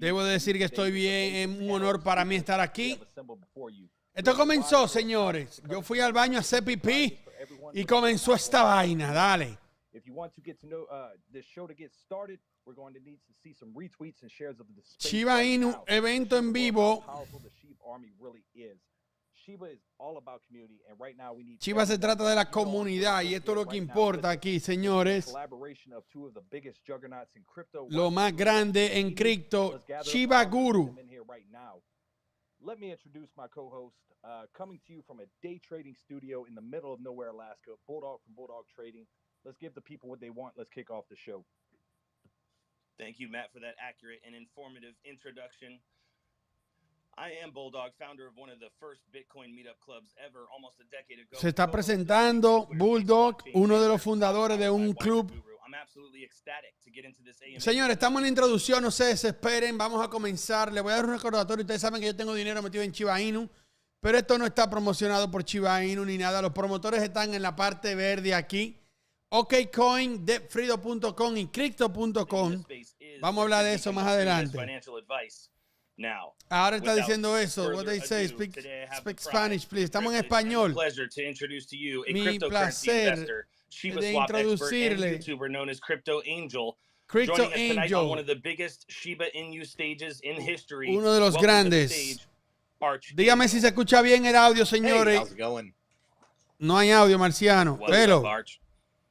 Debo de decir que estoy bien, es un honor para mí estar aquí. Esto comenzó, señores. Yo fui al baño a hacer pipí y comenzó esta vaina, dale. Shiba Inu, evento en vivo. Shiba se trata de la comunidad y esto es lo que importa aquí, señores. Lo más grande en cripto, Shiba Guru. Let me introduce my co-host, coming to you from a day trading studio in the middle of nowhere, Alaska, Bulldog from Bulldog Trading. Let's give the people what they want. Let's kick off the show. Thank you, Matt, for that accurate and informative introduction. I am Bulldog, founder of one of the first Bitcoin meetup clubs ever, almost a decade ago. Se está presentando Bulldog, uno de los fundadores de un club. Señores, estamos en la introducción, no se desesperen, vamos a comenzar. Les voy a dar un recordatorio. Ustedes saben que yo tengo dinero metido en Shiba Inu, pero esto no está promocionado por Shiba Inu ni nada. Los promotores están en la parte verde aquí. OKCoin, debfrido.com y crypto.com. Vamos a hablar de eso más adelante. Ahora está diciendo eso. What they say, speak Spanish, please. Estamos en español. Mi placer de introducirle Crypto Angel, uno de los grandes. Dígame si se escucha bien el audio, señores. No hay audio, Marciano. Velo.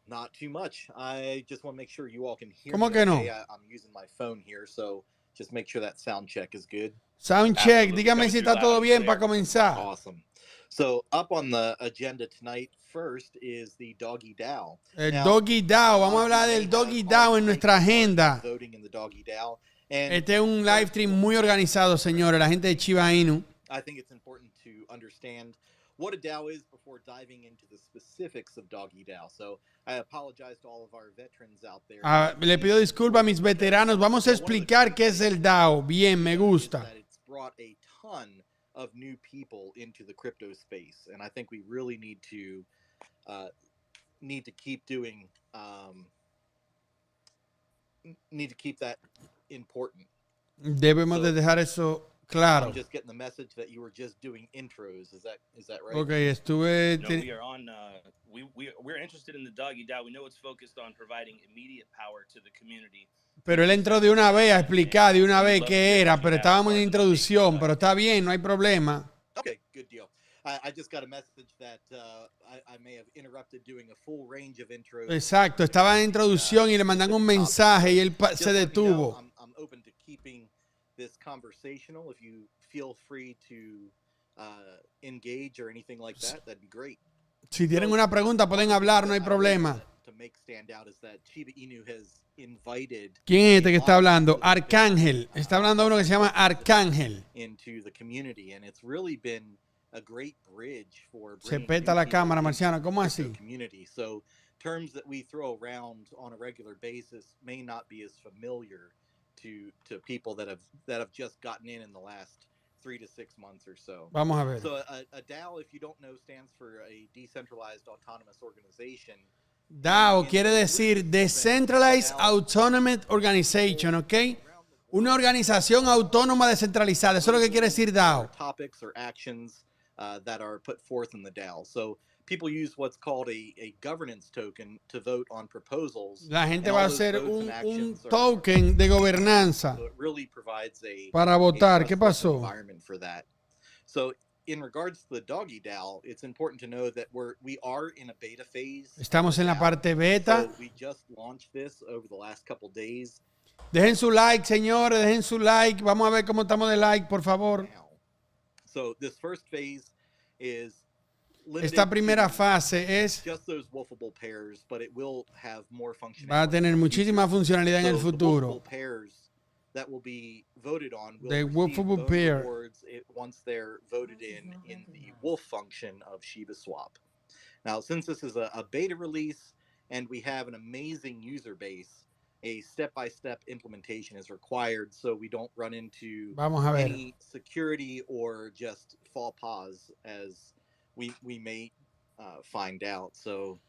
Not too much. I just want to make sure you all can hear ¿Cómo me que no? okay. I'm using my phone here, so just make sure that sound check is good. Sound check. Dígame si está todo bien para comenzar. Awesome. So up on the agenda tonight, first is the Doggy DAO. El Doggy DAO. Vamos a hablar del Doggy DAO en nuestra agenda. Voting in the Doggy DAO. And este es un live stream muy organizado, señores. La gente de Shiba Inu. I think it's important to understand what a DAO is before diving into the specifics of Doggy DAO. So I apologize to all of our veterans out there. Le pido disculpas a mis veteranos. Vamos a explicar qué es el DAO. Bien, me gusta. It's brought a ton of new people into the crypto space, and I think we really need to keep doing need to keep that important. Debemos de dejar eso claro. I'm just getting the message that you were just doing intros. Is that right? Okay, estuve. No, we are on. We're interested in the Doggy DAO. We know it's focused on providing immediate power to the community. Pero él entró de una vez a explicar de una vez qué era, pero estábamos en introducción, pero está bien, no hay problema. Okay, good deal. I just got a message that I may have interrupted doing a full range of intros. Exacto, estaba en introducción y le mandan un mensaje y él se detuvo. I'm open to keeping this conversational. If you feel free to engage or anything like that, that'd be great. Si tienen una pregunta pueden hablar, no hay problema. ¿Quién es este que está hablando? Arcángel. Está hablando uno que se llama Arcángel. Se peta la cámara, Marciano. ¿Cómo así? Terms that we throw around on a regular basis may not be as familiar to people that have just gotten in the last 3 to 6 months or so. Vamos a ver. So a DAO, if you don't know, stands for a decentralized autonomous organization. DAO quiere decir Decentralized Autonomous Organization, ¿ok? Una organización autónoma descentralizada. Eso es lo que quiere decir DAO. Topics or actions that are put forth in the DAO. So people use what's called a governance token to vote on proposals. La gente va a hacer un token de gobernanza so it really provides para votar. ¿Qué pasó? Environment for that. So in regards to the Doggy DAO, it's important to know that we are in a beta phase. Estamos en la parte beta. So we just launched this over the last couple days. Dejen su like, señores, dejen su like. Vamos a ver cómo estamos de like, por favor. So this first phase is esta primera fase es va a tener muchísima funcionalidad en el futuro. The wolfable pair once they're voted in the wolf function of Shiba Swap. Now, since this is a beta release and we have an amazing user base, a step-by-step implementation is required so we don't run into any security or just fall pause as we may find out. So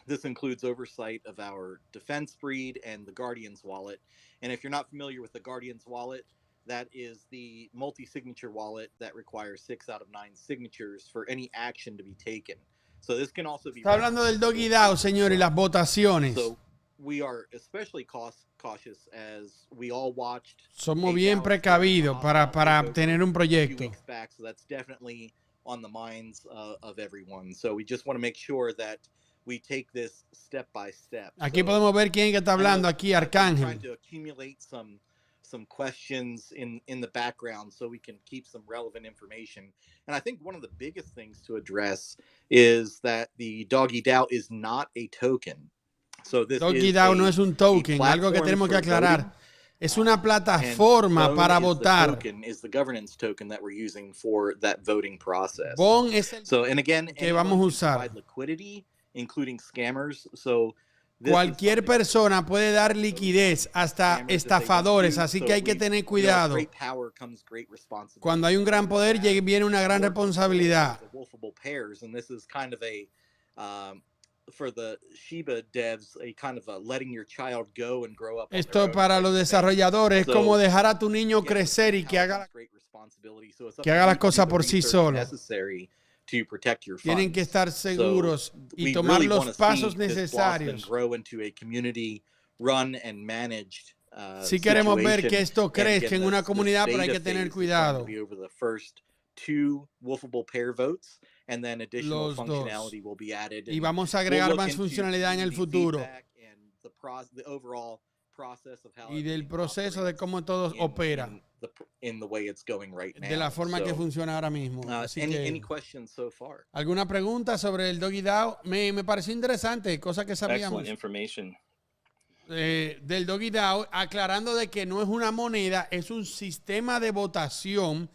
this includes oversight of our defense breed and the Guardian's wallet. And if you're not familiar with the Guardian's wallet, that is the multi-signature wallet that requires 6 out of 9 signatures for any action to be taken. So this can also be. Está hablando del doggy DAO, señor, y las votaciones. So we are especially cautious as we all watched. Somos bien precavidos para tener un proyecto. So that's definitely on the minds of everyone. So we just want to make sure that we take this step by step. Aquí podemos ver quién que está hablando aquí, Arcángel. Trying to accumulate some questions in the background so we can keep some relevant information. And I think one of the biggest things to address is that the Doggy DAO is not a token. So this Doggy DAO no es un token, algo que tenemos que aclarar. Es una plataforma para votar. Is the governance token that we're using for that voting process. Bon es el so, and again, que vamos a usar. Liquidity, including scammers. So cualquier persona puede dar liquidez, hasta estafadores, así que hay que tener cuidado. Cuando hay un gran poder, viene una gran responsabilidad. For the Shiba devs, a kind of a letting your child go and grow up. Esto para los desarrolladores es como dejar a tu niño crecer y que haga las cosas por sí solo. Tienen que estar seguros y tomar los pasos necesarios. Si queremos ver que esto crezca en una comunidad, pero hay que tener cuidado. Los dos. Y vamos a agregar más funcionalidad en el futuro. Y del proceso de cómo todo opera. De la forma que funciona ahora mismo. Así que, ¿alguna pregunta sobre el Doggy DAO? Me pareció interesante, cosa que sabíamos. Del Doggy DAO, aclarando de que no es una moneda, es un sistema de votación.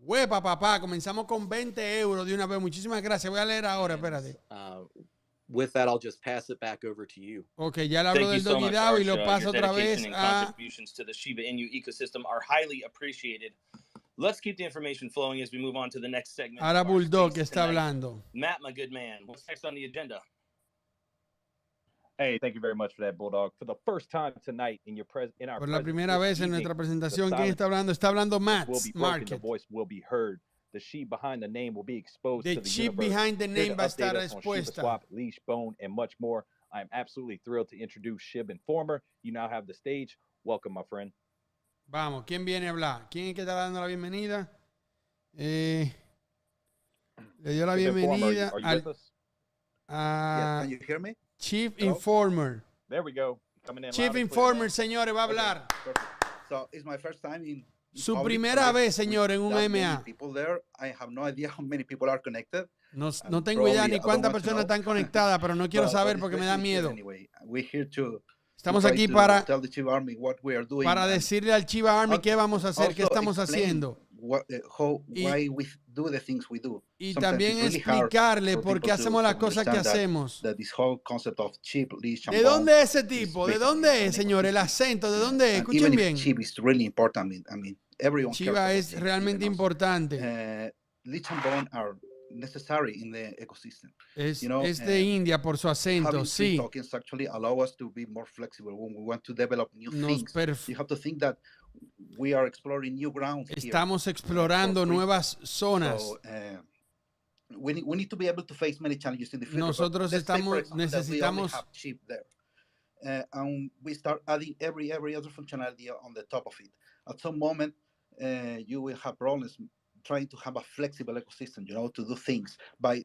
Huepa, papá, comenzamos con 20 euros de una vez. Muchísimas gracias. Voy a leer ahora, espérate. With that, I'll just pass it back over to you. Okay, ya le hablo del Doggy DAO y lo paso otra vez a... Contributions to the Shiba Inu ecosystem are highly appreciated. Let's keep the information flowing as we move on to the next segment. Ahora Bulldog que está hablando. Matt, my good man, what's next on the agenda? Hey, thank you very much for that, Bulldog. For the first time tonight Por la primera vez en nuestra presentación, ¿quién está hablando? Está hablando Matt Market. The voice will be heard. The sheep behind the name will be exposed the to the sheep universe. Behind the name va a estar expuesta. Swap, leash, bone, and much more. I am absolutely thrilled to introduce Shib Informer. You now have the stage. Welcome, my friend. Vamos, ¿quién viene a hablar? ¿Quién es que está dando la bienvenida? Le dio la bienvenida Yes, can you hear me? Chief Informer. There we go. Coming in Chief Informer, señores, va a hablar. Perfect. So it's my first time in Su primera vez, señor, en un MA. No tengo idea ni cuántas personas están conectadas, pero no quiero saber porque me da miedo. Estamos aquí para decirle al Shiba Army qué vamos a hacer, qué estamos haciendo. Y también explicarle por qué hacemos las cosas que hacemos. ¿De dónde es ese tipo? ¿De dónde es, señor? El acento, ¿de dónde es? Escuchen bien. Shiba es realmente importante. Es de India por su acento, sí. Estamos explorando nuevas zonas. Nosotros necesitamos we start adding every other functionality on the top of it. At some moment, you will have problems trying to have a flexible ecosystem, to do things. By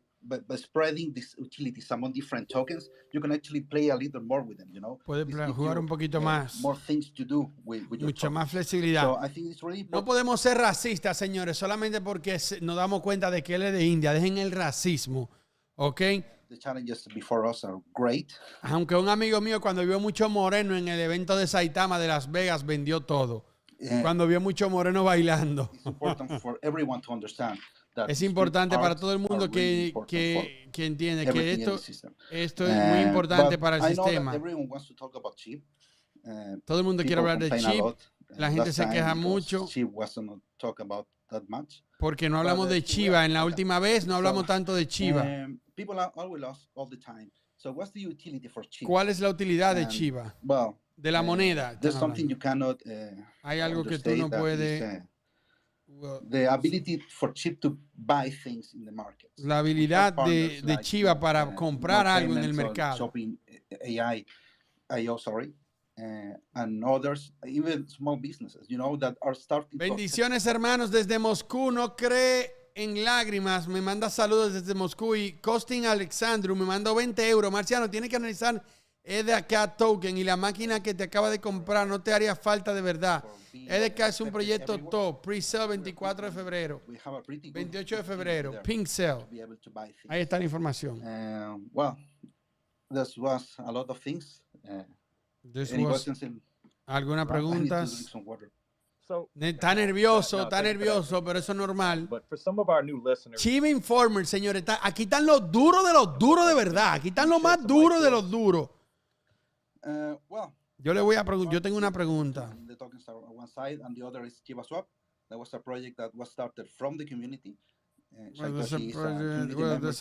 spreading these utilities among different tokens, you can actually play a little more with them, Puede jugar un poquito más. More things to do with Mucha más flexibilidad. So I think it's really important. No podemos ser racistas, señores, solamente porque nos damos cuenta de que él es de India. Dejen el racismo, ¿ok? The challenges before us are great. Aunque un amigo mío cuando vio mucho moreno en el evento de Saitama de Las Vegas vendió todo. Cuando vio mucho moreno bailando. Es importante para todo el mundo que entiende que esto es muy importante para el sistema. Todo el mundo quiere hablar de chip. La gente se queja mucho porque no hablamos de Shiba. En la última vez no hablamos tanto de Shiba. ¿Cuál es la utilidad de Shiba? de la moneda. There's something you cannot Hay algo que tú understate, no that puedes... is, the ability for Chip to buy things in the market. La habilidad de Shiba para comprar algo en el mercado. Shopping, IO, sorry. And others, even small businesses, you know, that are starting. Bendiciones, hermanos, desde Moscú. No cree en lágrimas. Me manda saludos desde Moscú. Y Costin Alexandru me mandó 20 euros. Marciano, tiene que analizar EDK Token y la máquina que te acaba de comprar no te haría falta de verdad. EDK es un proyecto top. Pre-sale 24 de febrero. 28 de febrero. Pink sale. Ahí está la información. Well, this was a lot of things. ¿Alguna pregunta? Está nervioso, pero eso es normal. Chiva Informer, señores. Aquí están los duros de los duros de verdad. Aquí están los más duros de los duros. Yo le voy a preguntar. Yo tengo una pregunta. The tokens are on one side, and the other is Shiba Swap. That was a project that was started from the community. There's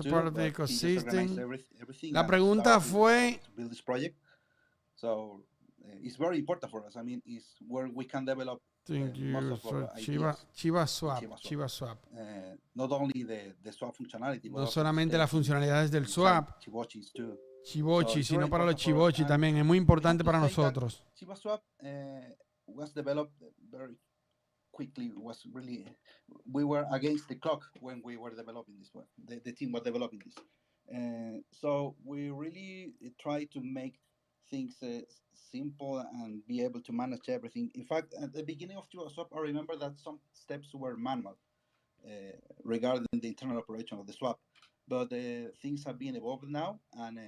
a part of the ecosystem. La pregunta fue. So it's very important for us. I mean, it's where we can develop Shiba Swap. Not only the swap functionality, no solamente las funcionalidades del swap, Chivochi, sino para los Chivochi también. Es muy importante para nosotros. Shiba Swap was developed very quickly. We were against the clock when we were developing this one. The team was developing this. So we really try to make things simple and be able to manage everything. In fact, at the beginning of Shiba Swap, I remember that some steps were manual regarding the internal operation of the swap. But things have been evolved now, and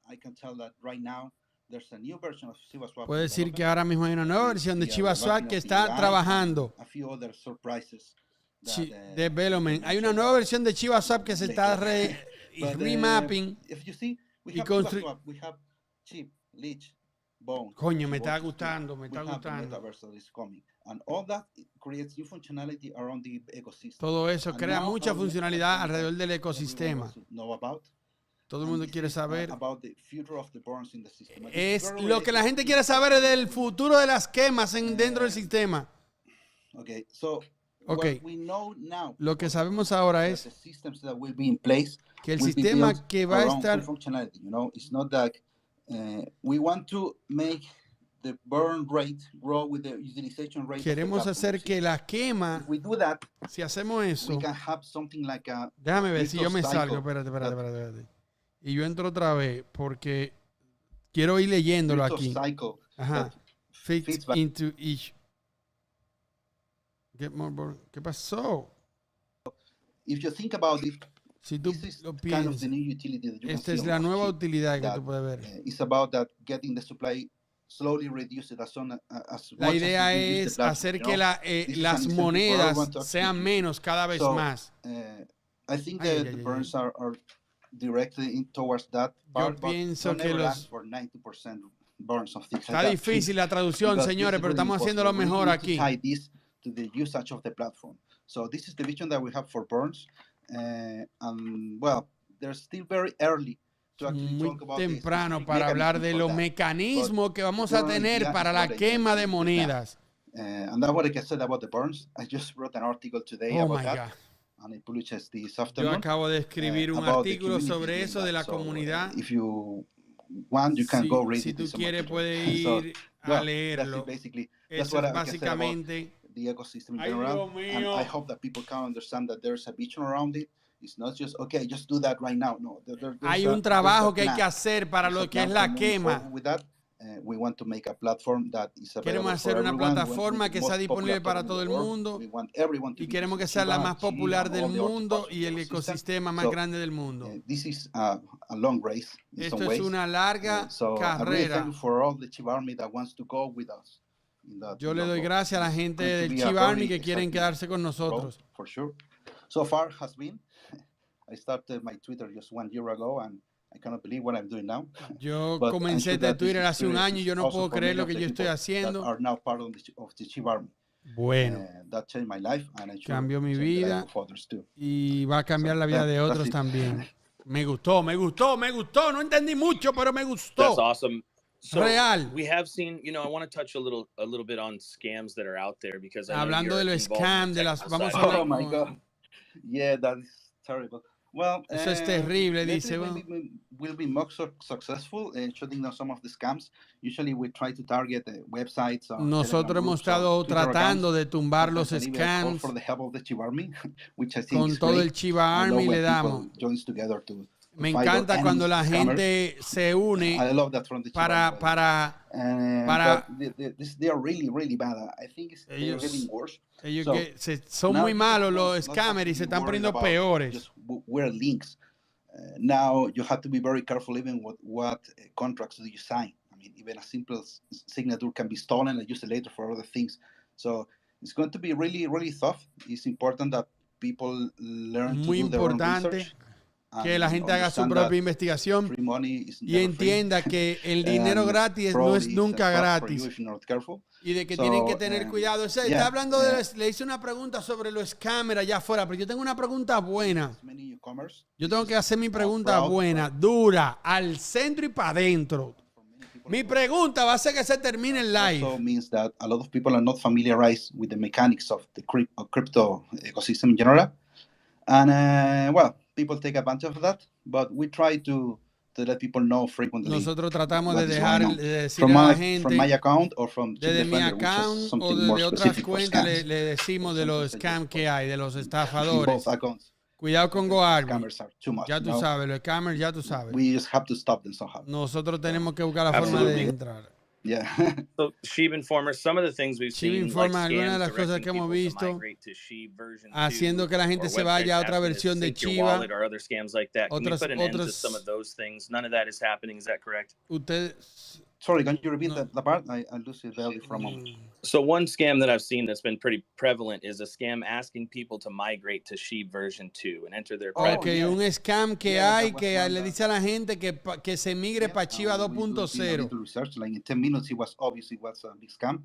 I can tell that right now there's a new version of Shiba Swap. Puedo decir que ahora mismo hay una nueva versión de Shiba Swap que está trabajando. A few other surprises. Development. Hay una nueva versión de Shiba Swap que se está remapping. Y construyendo. Coño, me está gustando, Todo eso crea mucha funcionalidad alrededor del ecosistema. Todo el mundo quiere saber. Es lo que la gente quiere saber es del futuro de las quemas dentro del sistema. Ok, lo que sabemos ahora es que el sistema que va a estar... We want to make the burn rate grow with the utilization rate. Queremos hacer que la quema, if we do that, si hacemos eso, we can have something like a déjame ver si yo me salgo, espérate. Y yo entro otra vez porque quiero ir leyéndolo aquí. Ajá. Fits into each. Get more burn. ¿Qué pasó? If you think about it, si tú lo piensas, esta es la nueva utilidad que tú puedes ver. La idea es hacer que las monedas sean menos cada vez más. Yo pienso que los... Está difícil la traducción, señores, pero estamos haciendo lo mejor aquí. Well, they're still very early to actually talk about muy temprano para hablar de los mecanismos que vamos a tener para la quema de monedas. And that's what I can say about the burns. I just wrote an article today about that. And I published this afternoon. Yo acabo de escribir un artículo sobre eso de la comunidad. If you want, you can go read it. Si tú quieres, puedes ir a leerlo. Eso es básicamente the ecosystem in general, and I hope that people can understand that there's a vision around it. It's not just, okay, just do that right now. No, hay un trabajo que hay que hacer para lo que es la quema. With that, we want to make a platform that is queremos hacer una plataforma que sea disponible para todo el mundo y queremos que sea la más popular del mundo y el ecosistema más grande del mundo. This is a long race. Esto es una larga carrera. Yo le doy gracias a la gente del Shiba Army que quieren quedarse con nosotros. For sure. So far has been. I started my Twitter just 1 year ago and I cannot believe what I'm doing now. Yo comencé de Twitter hace un año y yo no puedo creer lo que yo estoy haciendo. Are now part of the Shiba Army. Bueno, that changed my life and I cambió mi vida y va a cambiar la vida de otros también. Me gustó. No entendí mucho, pero me gustó. That's awesome. So Real. we have seen, you know, I want to touch a little bit on scams that are out there because I know Hablando you're de los involved in scams, the de las, technical vamos a side. hablar Oh my con- God. Yeah, that is terrible. Well, Eso es terrible, dice. maybe we will be more successful shutting down some of the scams. Usually we try to target websites. Nosotros hemos estado tratando de tumbar los scams for the help of the Shiba Army, which I think con is todo great. el Shiba I love Army when le damos. people joins together to Me fight our encanta cuando enemies, la scammers. gente se une I love that from the Shiba para they are really, really bad. I think they're getting worse. ellos So, son now muy malos not los have scammers to y se be están worried poniendo about peores. just wear links. Now you have to be very careful even what contracts do you sign. I mean, even a simple signature can be stolen and used later for other things. So it's going to be really, really tough. It's important that people learn Muy to do their own importante research. Que la gente haga su propia investigación y entienda que el dinero gratis no es nunca gratis y de que tienen que tener cuidado. Está hablando le hice una pregunta sobre los scammers allá afuera, pero yo tengo una pregunta buena. Yo tengo que hacer mi pregunta buena, dura, al centro y para adentro. Mi pregunta va a ser que se termine el live. Also means that a lot of people are not familiarized with the mechanics of the crypto ecosystem in general. And well, people take advantage of that, but we try to let people know frequently. Nosotros tratamos de decirle a la gente from my account or from desde mi account o desde otras cuentas le decimos de los scams que hay, de los estafadores. Cuidado con GoArby. Ya tú sabes, los scammers ya tú sabes. We just have to stop them somehow. Nosotros tenemos que buscar la forma de entrar. Yeah. So Shiba Informer, some of the things we've Shiba seen, Informer, like algunas de las scams cosas que hemos directing people visto, to migrate to Shiba version 2, haciendo que la gente or se vaya a websites otra asking to versión de sync your Shiba. wallet or other scams like that. Can you put an end to some of those things? None of that is happening. Is that correct? Sorry, can you repeat the part? I lose it value for a moment. So one scam that I've seen that's been pretty prevalent is a scam asking people to migrate to Shiba version 2 and enter their private Okay, un scam que hay que le dice a la gente que se migre para Shiba 2.0. Like in 10 minutes, it was obviously a big scam.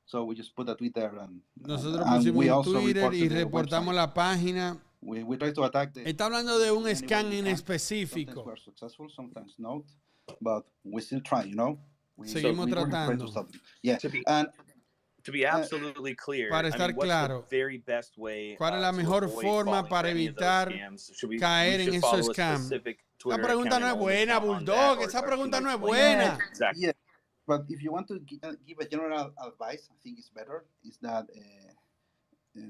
So we just put a tweet there. Nosotros pusimos un Twitter y reportamos la página. We try to attack Está hablando de un scam en específico. Sometimes we're successful, sometimes not. But we still try, you know. Seguimos tratando. Yeah. To be absolutely clear, para estar claro, ¿cuál es la mejor forma para evitar caer en esos scams? Esa pregunta no es buena, Bulldog. Esa pregunta no es buena. Yeah, but if you want to give a general advice, I think it's better, is that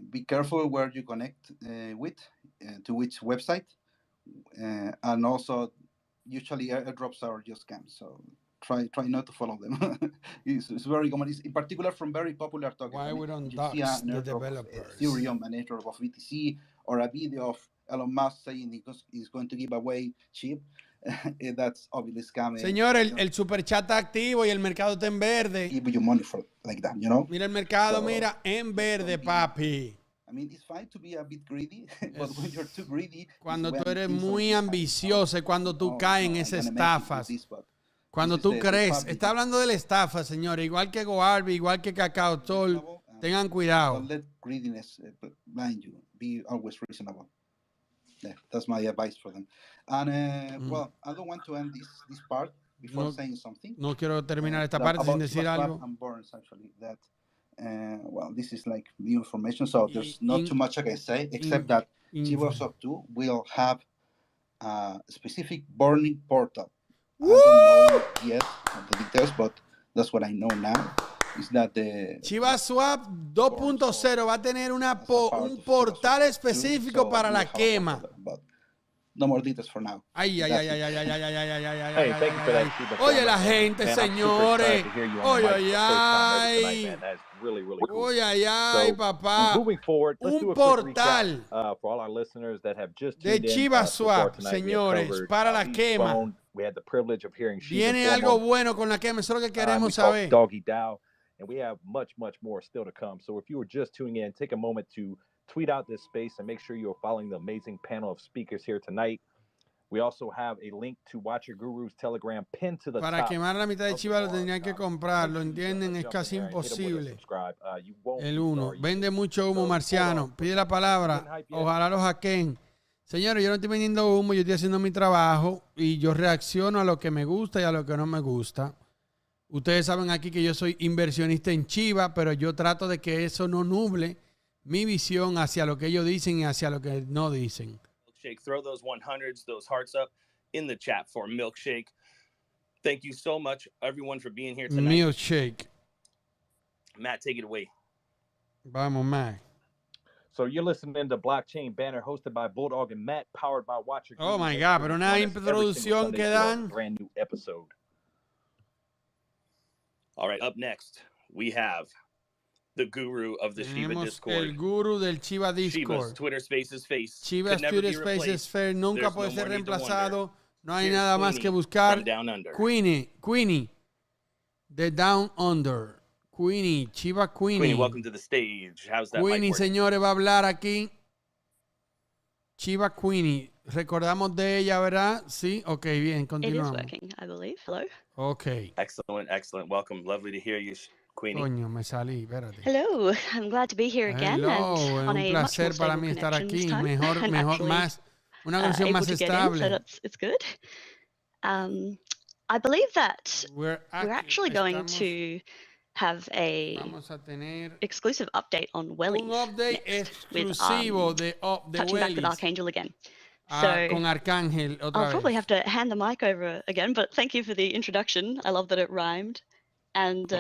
be careful where you connect with, to which website, and also usually airdrops are just scams, so try not to follow them. It's very common. It's in particular from very popular tokens. Why we don't dox the developers? Ethereum, an airdrop of BTC, or a video of Elon Musk saying he's going to give away chip. That's obviously scam. Señor, el super chat está activo y el mercado está en verde. Give you money for like that, you know. Mira el mercado, mira en verde, papi. I mean, it's fine to be a bit greedy, but when you're too greedy, cuando tú eres muy ambicioso y cuando tú caes en esas estafas. Cuando tú crees, está hablando de la estafa, señores, igual que GoArby, igual que Cacao Sol, tengan cuidado. Don't let greediness blind you. Be always reasonable. Yeah, that's my advice for them. And well, I don't want to end this part before saying something. No quiero terminar esta parte sin decir algo. And Burns, actually, that well, this is like new information, so there's not too much I can say except that Shiba 2 will have a specific burning portal. I don't know yet the details, but that's what I know now. Is that the Shiba Swap 2.0 va a tener un portal específico para la quema. No more details for now. Ay. Hey, thank you for that, Shiba. Oye, la gente, señores. Oye, ay, papá. Moving forward, let's do a quick recap, for all our listeners that have just tuned de Shiba Swap, señores, para la quema. We had the privilege of hearing Shiba. Viene algo bueno con la quema, eso es lo que queremos saber. Doggy Dow, and we have much more still to come. So if you were just tuning in, take a moment to tweet out this space and make sure you're following the amazing panel of speakers here tonight. We also have a link to Watch Your Guru's Telegram pinned to the top. Para quemar la mitad de Shiba lo tenían que comprar, lo entienden, es casi imposible. El uno, vende mucho humo marciano, pide la palabra, ojalá lo hackeen. Señores, yo no estoy vendiendo humo, yo estoy haciendo mi trabajo y yo reacciono a lo que me gusta y a lo que no me gusta. Ustedes saben aquí que yo soy inversionista en Shiba, pero yo trato de que eso no nuble mi visión hacia lo que ellos dicen y hacia lo que no dicen. Milkshake, throw those 100s, those hearts up in the chat for Milkshake. Thank you so much, everyone, for being here tonight. Milkshake. Matt, take it away. Vamos, Matt. So you're listening to Blockchain Banner, hosted by Bulldog and Matt, powered by Watcher. Oh my God, pero una introducción que dan. Brand new episode. All right, up next, we have the guru of the Shiba Discord. El guru del Shiba Discord. Shiba's Twitter Spaces face. Shiba's Twitter Spaces face nunca puede ser reemplazado. No hay nada más que buscar. Queenie, the Down Under. Queenie, Shiba Queenie. Queenie, welcome to the stage. How's that? Queenie, señores, va a hablar aquí. Shiba Queenie. Recordamos de ella, ¿verdad? Sí, ok, bien, continuamos. It is working, I believe. Hello. Ok. Excellent. Welcome. Lovely to hear you, Queenie. Coño, me salí, espérate. Hello, I'm glad to be here again. Hello, and on un placer para mí estar aquí. Mejor, más, una conexión más estable. It's good. I believe that we're actually going to have a exclusive update on Wellies. Un update exclusivo de touching back with Archangel again. So con Arcángel otra I'll vez. probably have to hand the mic over again, but thank you for the introduction. I love that it rhymed. And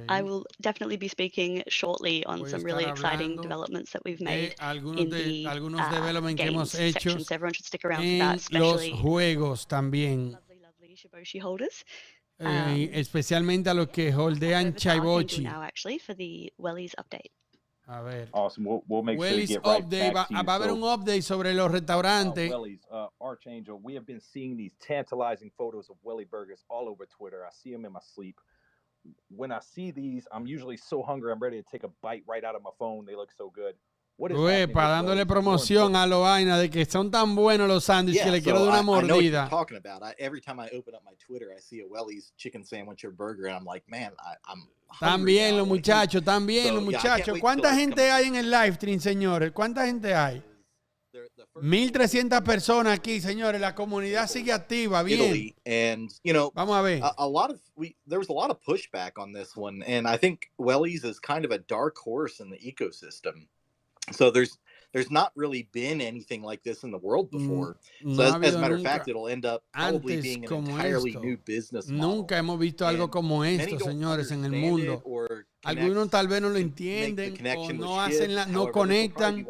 I will definitely be speaking shortly on some really exciting developments that we've made in the games section, so everyone should stick around for that, especially los juegos también. Lovely Shiboshi holders. Especialmente a los que holdean Shiboshi. Now, actually, for the Wellies update. A ver. Awesome. We'll make sure to get right update, back to you. Va a haber un update sobre los restaurantes. Wellies, Archangel, we have been seeing these tantalizing photos of Welly burgers all over Twitter. I see them in my sleep. When I see these, I'm usually so hungry, I'm ready to take a bite right out of my phone. They look so good. Para dándole promoción a lo vaina de que son tan buenos los sándwiches que le quiero dar una mordida. I know what you're talking about. Every time I open up my Twitter, I see a Wellies chicken sandwich or burger, and I'm like, man, I'm También los muchachos, ¿Cuánta gente hay en el live stream, señores? ¿Cuánta gente hay? 1,300 personas aquí, señores. La comunidad sigue activa, bien. And, vamos a ver. There was a lot of pushback on this one, and I think Wellies is kind of a dark horse in the ecosystem. So there's not really been anything like this in the world before. So as a matter of fact, it'll end up probably being an entirely new business model. Nunca hemos visto algo como esto, señores, en el mundo. Algunos tal vez no lo entienden o no conectan,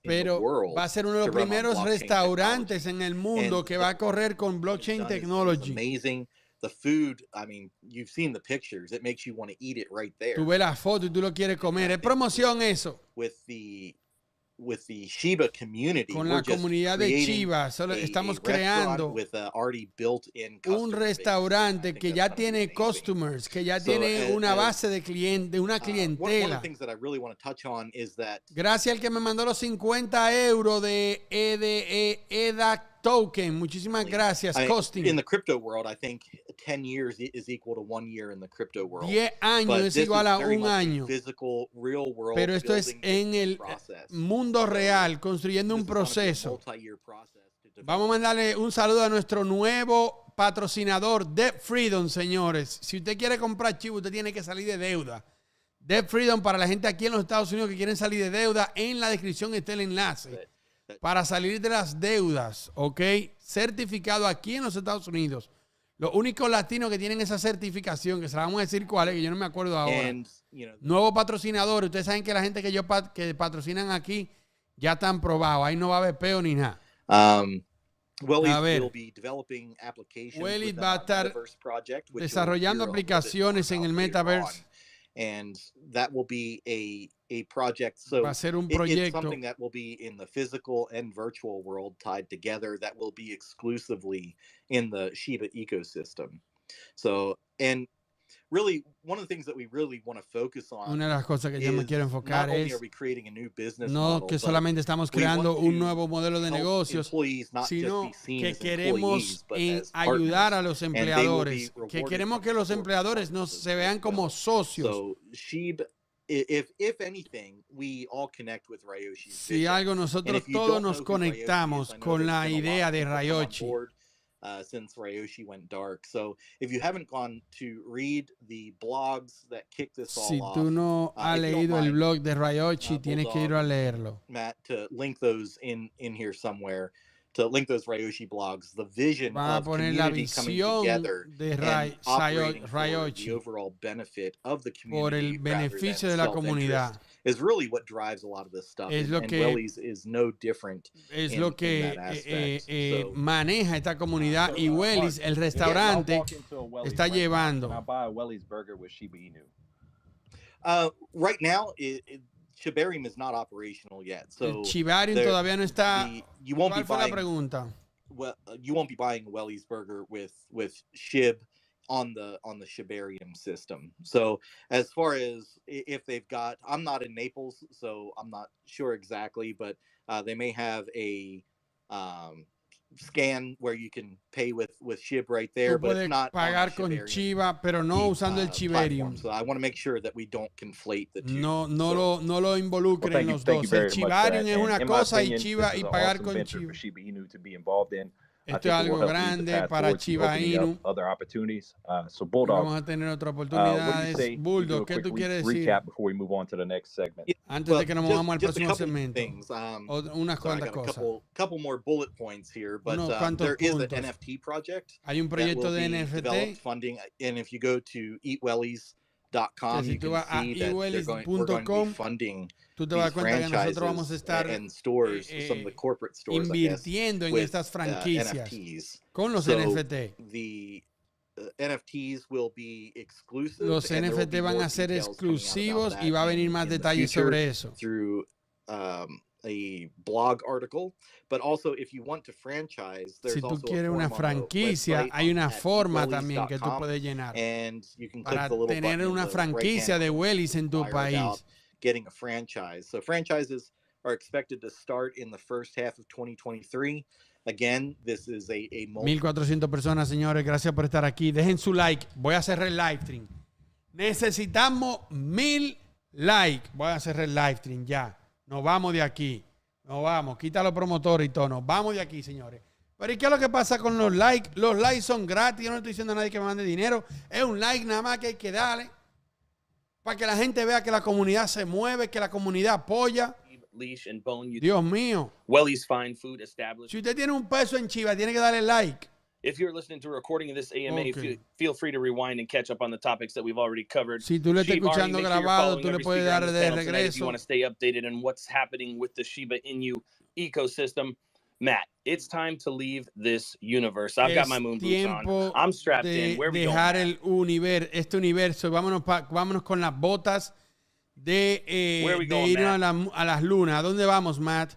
pero va a ser uno de los primeros restaurantes en el mundo que va a correr con blockchain technology. Amazing. The food, I mean, you've seen the pictures. It makes you want to eat it right there. Tú ves la foto y tú lo quieres comer. Es promoción eso. With the Shiba community, con la comunidad de Shiba, estamos creando un restaurante que ya tiene customers, que ya tiene una base de clientes, una clientela. Gracias al que me mandó los 50 euros de EDA token. Muchísimas gracias, Costing. In the crypto world, I think 10 years is equal to 1 year in the crypto world. 10 años es igual a un año. Physical, real world. Pero esto es en el mundo real, construyendo un proceso. Vamos a mandarle un saludo a nuestro nuevo patrocinador, Debt Freedom, señores. Si usted quiere comprar chivo, usted tiene que salir de deuda. Debt Freedom para la gente aquí en los Estados Unidos que quieren salir de deuda. En la descripción está el enlace para salir de las deudas, ¿ok? Certificado aquí en los Estados Unidos. Los únicos latinos que tienen esa certificación, que se la vamos a decir cuál es, que yo no me acuerdo ahora. Nuevo patrocinador. Ustedes saben que la gente que patrocinan aquí ya están probados. Ahí no va a haber peo ni nada. Wellies va a estar desarrollando aplicaciones en el Metaverse. And that will be a project. So va a ser un proyecto. It's something that will be in the physical and virtual world tied together that will be exclusively in the Shiba ecosystem. So, and really, one of the things that we really want to focus on. Una de las cosas que yo me quiero enfocar es no que solamente estamos creando un nuevo modelo de negocios, sino que queremos ayudar a los empleadores, que queremos que los empleadores no se vean como socios. So, Shiba, if anything, we all connect with Ryoshi's si algo, nosotros todos nos conectamos con la idea de Ryoshi. since Ryoshi went dark. So if you haven't gone to read the blogs that kick this all off, si tú no has leído el blog de Ryoshi, tienes que ir a leerlo. Matt, to link those in here somewhere, to link those Ryoshi blogs, the vision of community coming together and operating for the overall benefit of the community rather than self-interest is really what drives a lot of this stuff. And Wellies is no different in that aspect. So, maneja esta comunidad y Wellies, el restaurante, está llevando. Can I buy a Wellies burger with Shiba Inu? Right now, Shibarium is not operational yet. So Shibarium todavía no está. You won't ¿Cuál be fue buying, la pregunta? Well, you won't be buying a Wellies burger with Shib on the Shibarium system. So as far as if they've got, I'm not in Naples, so I'm not sure exactly, but they may have a scan where you can pay with Shib right there, but it's not pagar con Shiba, pero no usando el Shibarium. So I want to make sure that we don't conflate the two. No lo involucren los dos. El Shibarium es una cosa y Shiba y pagar con Shiba. Shiba Inu to be involved in. Esto es algo grande para Shiba Inu. Other opportunities. So Bulldog, vamos a tener otras oportunidades. Bulldog, ¿qué tú quieres decir? Recap before we move on to the next segment. Antes de que nos movamos al próximo segmento. Unas so cuantas cosas. Couple more bullet points here, but there is an NFT project. Hay un proyecto de NFT. Funding, and if you go to eatwellies.com, you can see that we're going to be funding tú te das cuenta que nosotros vamos a estar invirtiendo en estas franquicias con los NFT. NFTs will be exclusive. Los NFT van a ser exclusivos y va a venir más detalles sobre eso. Through a blog article, but also if you want to franchise, there's si tú quieres una franquicia, hay una forma también que tú puedes llenar para tener una franquicia de Wellies en tu país. Getting a franchise. So franchises are expected to start in the first half of 2023. Again, this is a 1,400 personas, señores. Gracias por estar aquí. Dejen su like. Voy a cerrar el live stream. Necesitamos 1,000 likes. Voy a cerrar el live stream ya. Nos vamos de aquí. Nos vamos. Quita los promotores y todo. Nos vamos de aquí, señores. Pero ¿y qué es lo que pasa con los likes? Los likes son gratis. Yo no estoy diciendo a nadie que me mande dinero. Es un like nada más que hay que darle. Para que la gente vea que la comunidad se mueve, que la comunidad apoya. Dios mío. Wellies Fine Food Establishment. Si usted tiene un peso en Chiva, tiene que darle like. If you're listening to a recording of this AMA, feel free to rewind and catch up on the topics that we've already covered. Si tú le estás escuchando grabado, tú le puedes dar de regreso. If you want to stay updated on what's happening with the Shiba Inu ecosystem. Matt, it's time to leave this universe. I've got my moon boots on. I'm strapped in. Where we dejar el universo, este universo. Vámonos con las botas de ir a las lunas. ¿A dónde vamos, Matt?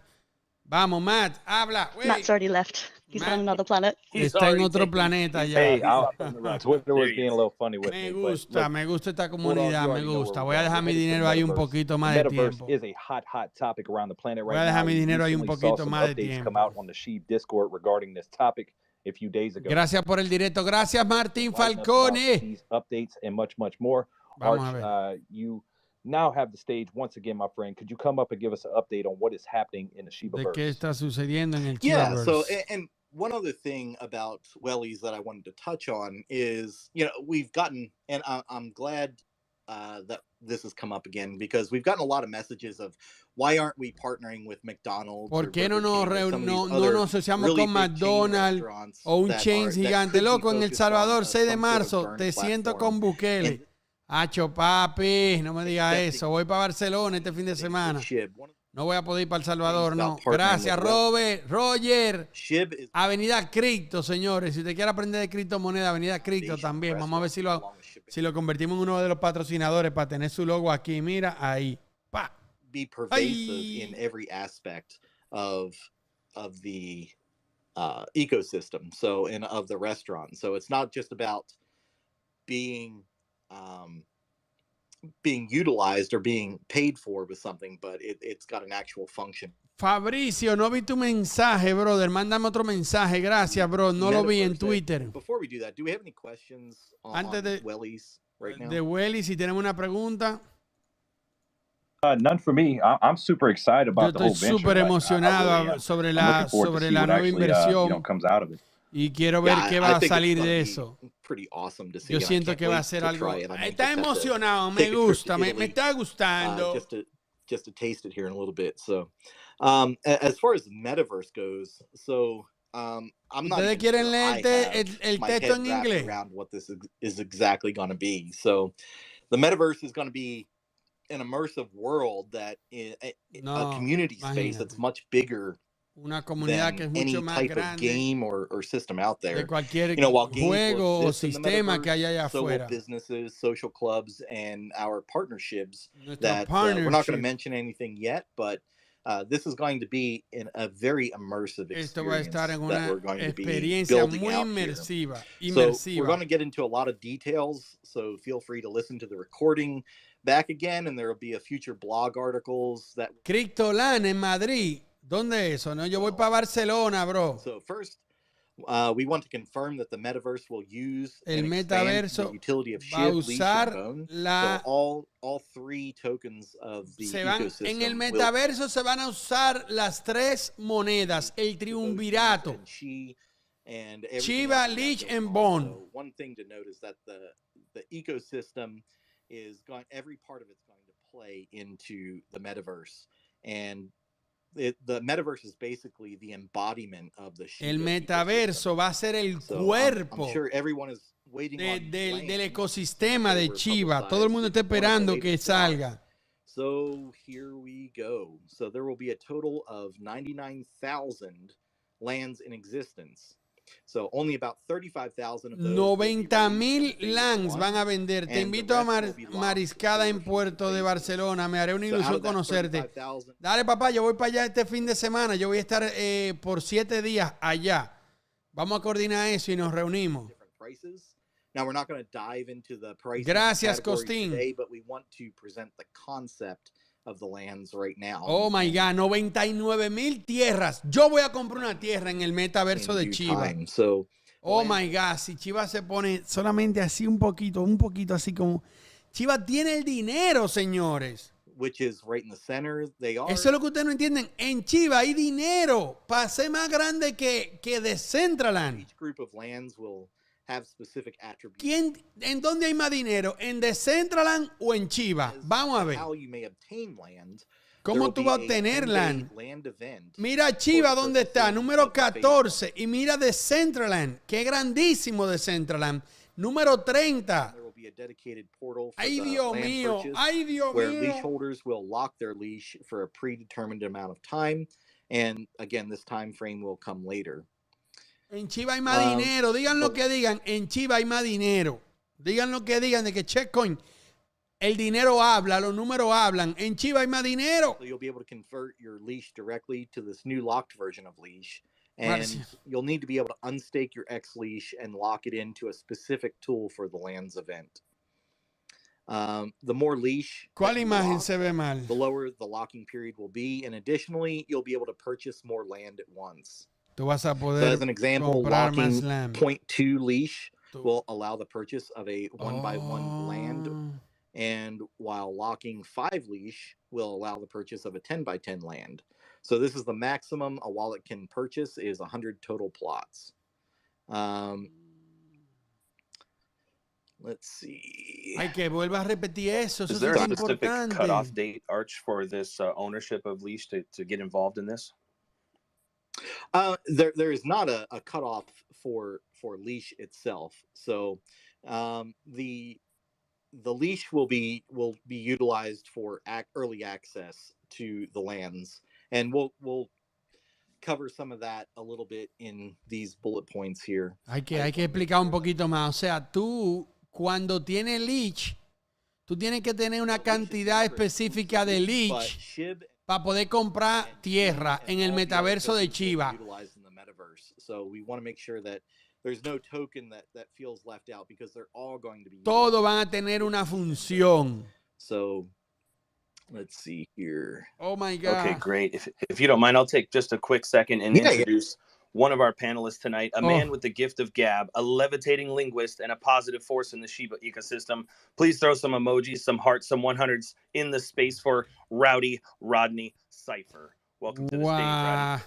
Vamos, Matt, habla. Wait. Matt's already left. He's on another planet. Está en otro planeta ya. Hey, Twitter was being a little funny with me gusta esta comunidad, me gusta. Voy a dejar mi dinero ahí un poquito más de tiempo. Is a hot topic around the planet right now. Voy a dejar mi dinero ahí un poquito más de tiempo. Come out on the Sheep Discord regarding this topic a few days ago. Gracias por el directo. Gracias, Martín Falcone. These updates and much more. Arch, you now have the stage once again, my friend. Could you come up and give us an update on what is happening in the Shibaverse? ¿De qué está sucediendo en el Shibaverse? So and one other thing about Wellies that I wanted to touch on is, we've gotten, and I'm glad that this has come up again, because we've gotten a lot of messages of why aren't we partnering with McDonald's? ¿Por qué no nos asociamos con McDonald's o un chain gigante? Loco, en El Salvador, 6 de marzo, te siento con Bukele. Hacho, papi, no me digas eso. Voy para Barcelona este fin de semana. No voy a poder ir para El Salvador, no. Gracias, Roger. Avenida Cripto, señores. Si usted quiere aprender de criptomoneda, Avenida Cripto también. Vamos a ver si lo convertimos en uno de los patrocinadores para tener su logo aquí. Mira, ahí. Pa. Be pervasive in every aspect of the ecosystem, so of the restaurant. So it's not just about being utilized or being paid for with something, but it's got an actual function. Fabricio, no vi tu mensaje, brother. Mándame otro mensaje. Gracias, bro. No lo vi en Twitter. Before we do that, do we have any questions on Wellies right now? De Wellies, si tenemos una pregunta. None for me. I'm super excited about the whole venture. Yo estoy súper emocionado sobre la nueva inversión. Comes out of it. Y quiero ver qué va a salir de eso. Awesome to see. Yo siento que va a ser algo. Está emocionado, me gusta, me está gustando. Just to taste it here in a little bit. So, as far as the metaverse goes, so I'm not. ¿Ustedes quieren leer el texto en inglés? Around what this is exactly going to be. So, the metaverse is going to be an immersive world that is a community space that's much bigger. Una comunidad que es mucho más grande game or system out there. De cualquier juego o sistema que haya allá afuera. Businesses, social clubs, and our partnerships that we're not going to mention anything yet, but this is going to be a very immersive experience. Esto va a estar en una experiencia muy inmersiva. So we're going to get into a lot of details, so feel free to listen to the recording back again, and there will be a future blog articles that... Criptolan en Madrid. ¿Dónde es eso? No, yo voy para Barcelona, bro. So first, we want to confirm that the metaverse will use el metaverso the utility of va a usar la... So all three tokens of the ecosystem. En el metaverso se van a usar las tres monedas, el triunvirato. Shiba, Leech, and Bond. So one thing to note is that the ecosystem is going, every part of it's going to play into the metaverse, and the metaverse is basically the embodiment of the Shiba. El metaverso va a ser el cuerpo I'm sure everyone is waiting del ecosistema de Shiba. Todo el mundo está esperando que salga. So here we go. So there will be a total of 99,000 lands in existence. So only about 35,000 of those. 90,000 lands van a vender. Te invito a Mariscada en Puerto de Barcelona. Me haré una ilusión conocerte. Dale, papá, yo voy para allá este fin de semana. Yo voy a estar por 7 días allá. Vamos a coordinar eso y nos reunimos. Now we're not going to dive into the price. Gracias, Costín. Today, but we want to present the concept of the lands right now. Oh my God, 99,000 tierras. Yo voy a comprar una tierra en el metaverso de Shiba. So, oh my God, si Shiba se pone solamente así un poquito así como... Shiba tiene el dinero, señores. Which is right in the center. They are. Eso es lo que ustedes no entienden. En Shiba hay dinero para ser más grande que Decentraland. Each group of lands will have specific attributes. ¿En dónde hay más dinero? ¿En Decentraland o en Shiba? Vamos a ver. ¿Cómo tú vas a obtener land? Mira Shiba dónde está, número 14. Y mira Decentraland, qué grandísimo Decentraland. Número 30. Ay, Dios mío. Ay, Dios mío. Where leash holders will lock their leash for a predetermined amount of time. And again, this time frame will come later. En Shiba hay más dinero. Digan lo que digan. En Shiba hay más dinero. Digan lo que digan de que Checkcoin, el dinero habla, los números hablan. En Shiba hay más dinero. So you'll be able to convert your leash directly to this new locked version of leash. And you'll need to be able to unstake your X leash and lock it into a specific tool for the lands event. The more leash, ¿cuál imagen se ve mal? The lower the locking period will be. And additionally, you'll be able to purchase more land at once. Tú vas a poder so as an example, locking 0.2 leash will allow the purchase of a 1x1 land. And while locking 5 leash will allow the purchase of a 10x10 land. So this is the maximum a wallet can purchase is 100 total plots. Let's see. Hay que vuelva a repetir eso. Is there a specific cutoff date, Arch, for this ownership of leash to get involved in this? There is not a cutoff for leash itself. So the leash will be utilized for early access to the lands, and we'll cover some of that a little bit in these bullet points here. Hay que explicar un poquito más. O sea, tú cuando tienes leash, tú tienes que tener una cantidad específica de leash para poder comprar tierra en el metaverso de Shiba. Todos van a tener una función. So, let's see here. Oh my God. Okay, great. If you don't mind, I'll take just a quick second and introduce one of our panelists tonight, a man with the gift of gab, a levitating linguist, and a positive force in the Shiba ecosystem. Please throw some emojis, some hearts, some 100s in the space for Rowdy Rodney Cypher. Welcome to the stage, Rodney.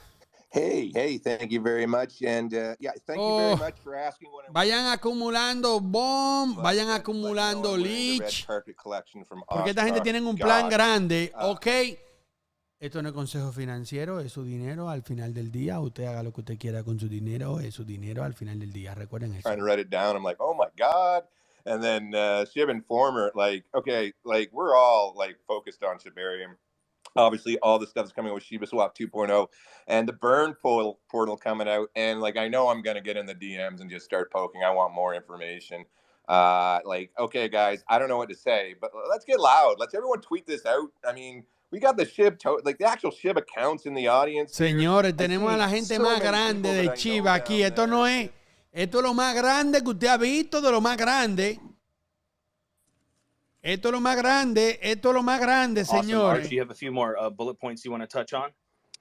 Hey, thank you very much. And yeah, thank you very much for asking what I'm Vayan acumulando bomb, vayan acumulando leech. Porque esta gente tienen un plan grande. Ok. Esto no es consejo financiero, es su dinero al final del día. Usted haga lo que usted quiera con su dinero, es su dinero al final del día. Recuerden eso. Trying to write it down. I'm like, oh my God. And then Shiba Informer, like, okay, like we're all like focused on Shibarium. Obviously, all the stuff is coming with Shiba Swap 2.0 and the burn portal coming out. And like, I know I'm going to get in the DMs and just start poking. I want more information. Like, okay, guys, I don't know what to say, but let's get loud. Let's everyone tweet this out. I mean, we got the like the actual Shiba accounts in the audience. Señores, tenemos a la gente más grande de Shiba aquí. Esto no es, esto es lo más grande que usted ha visto, de lo más grande. Esto es lo más grande, señores. Archie, you have a few more bullet points you want to touch on?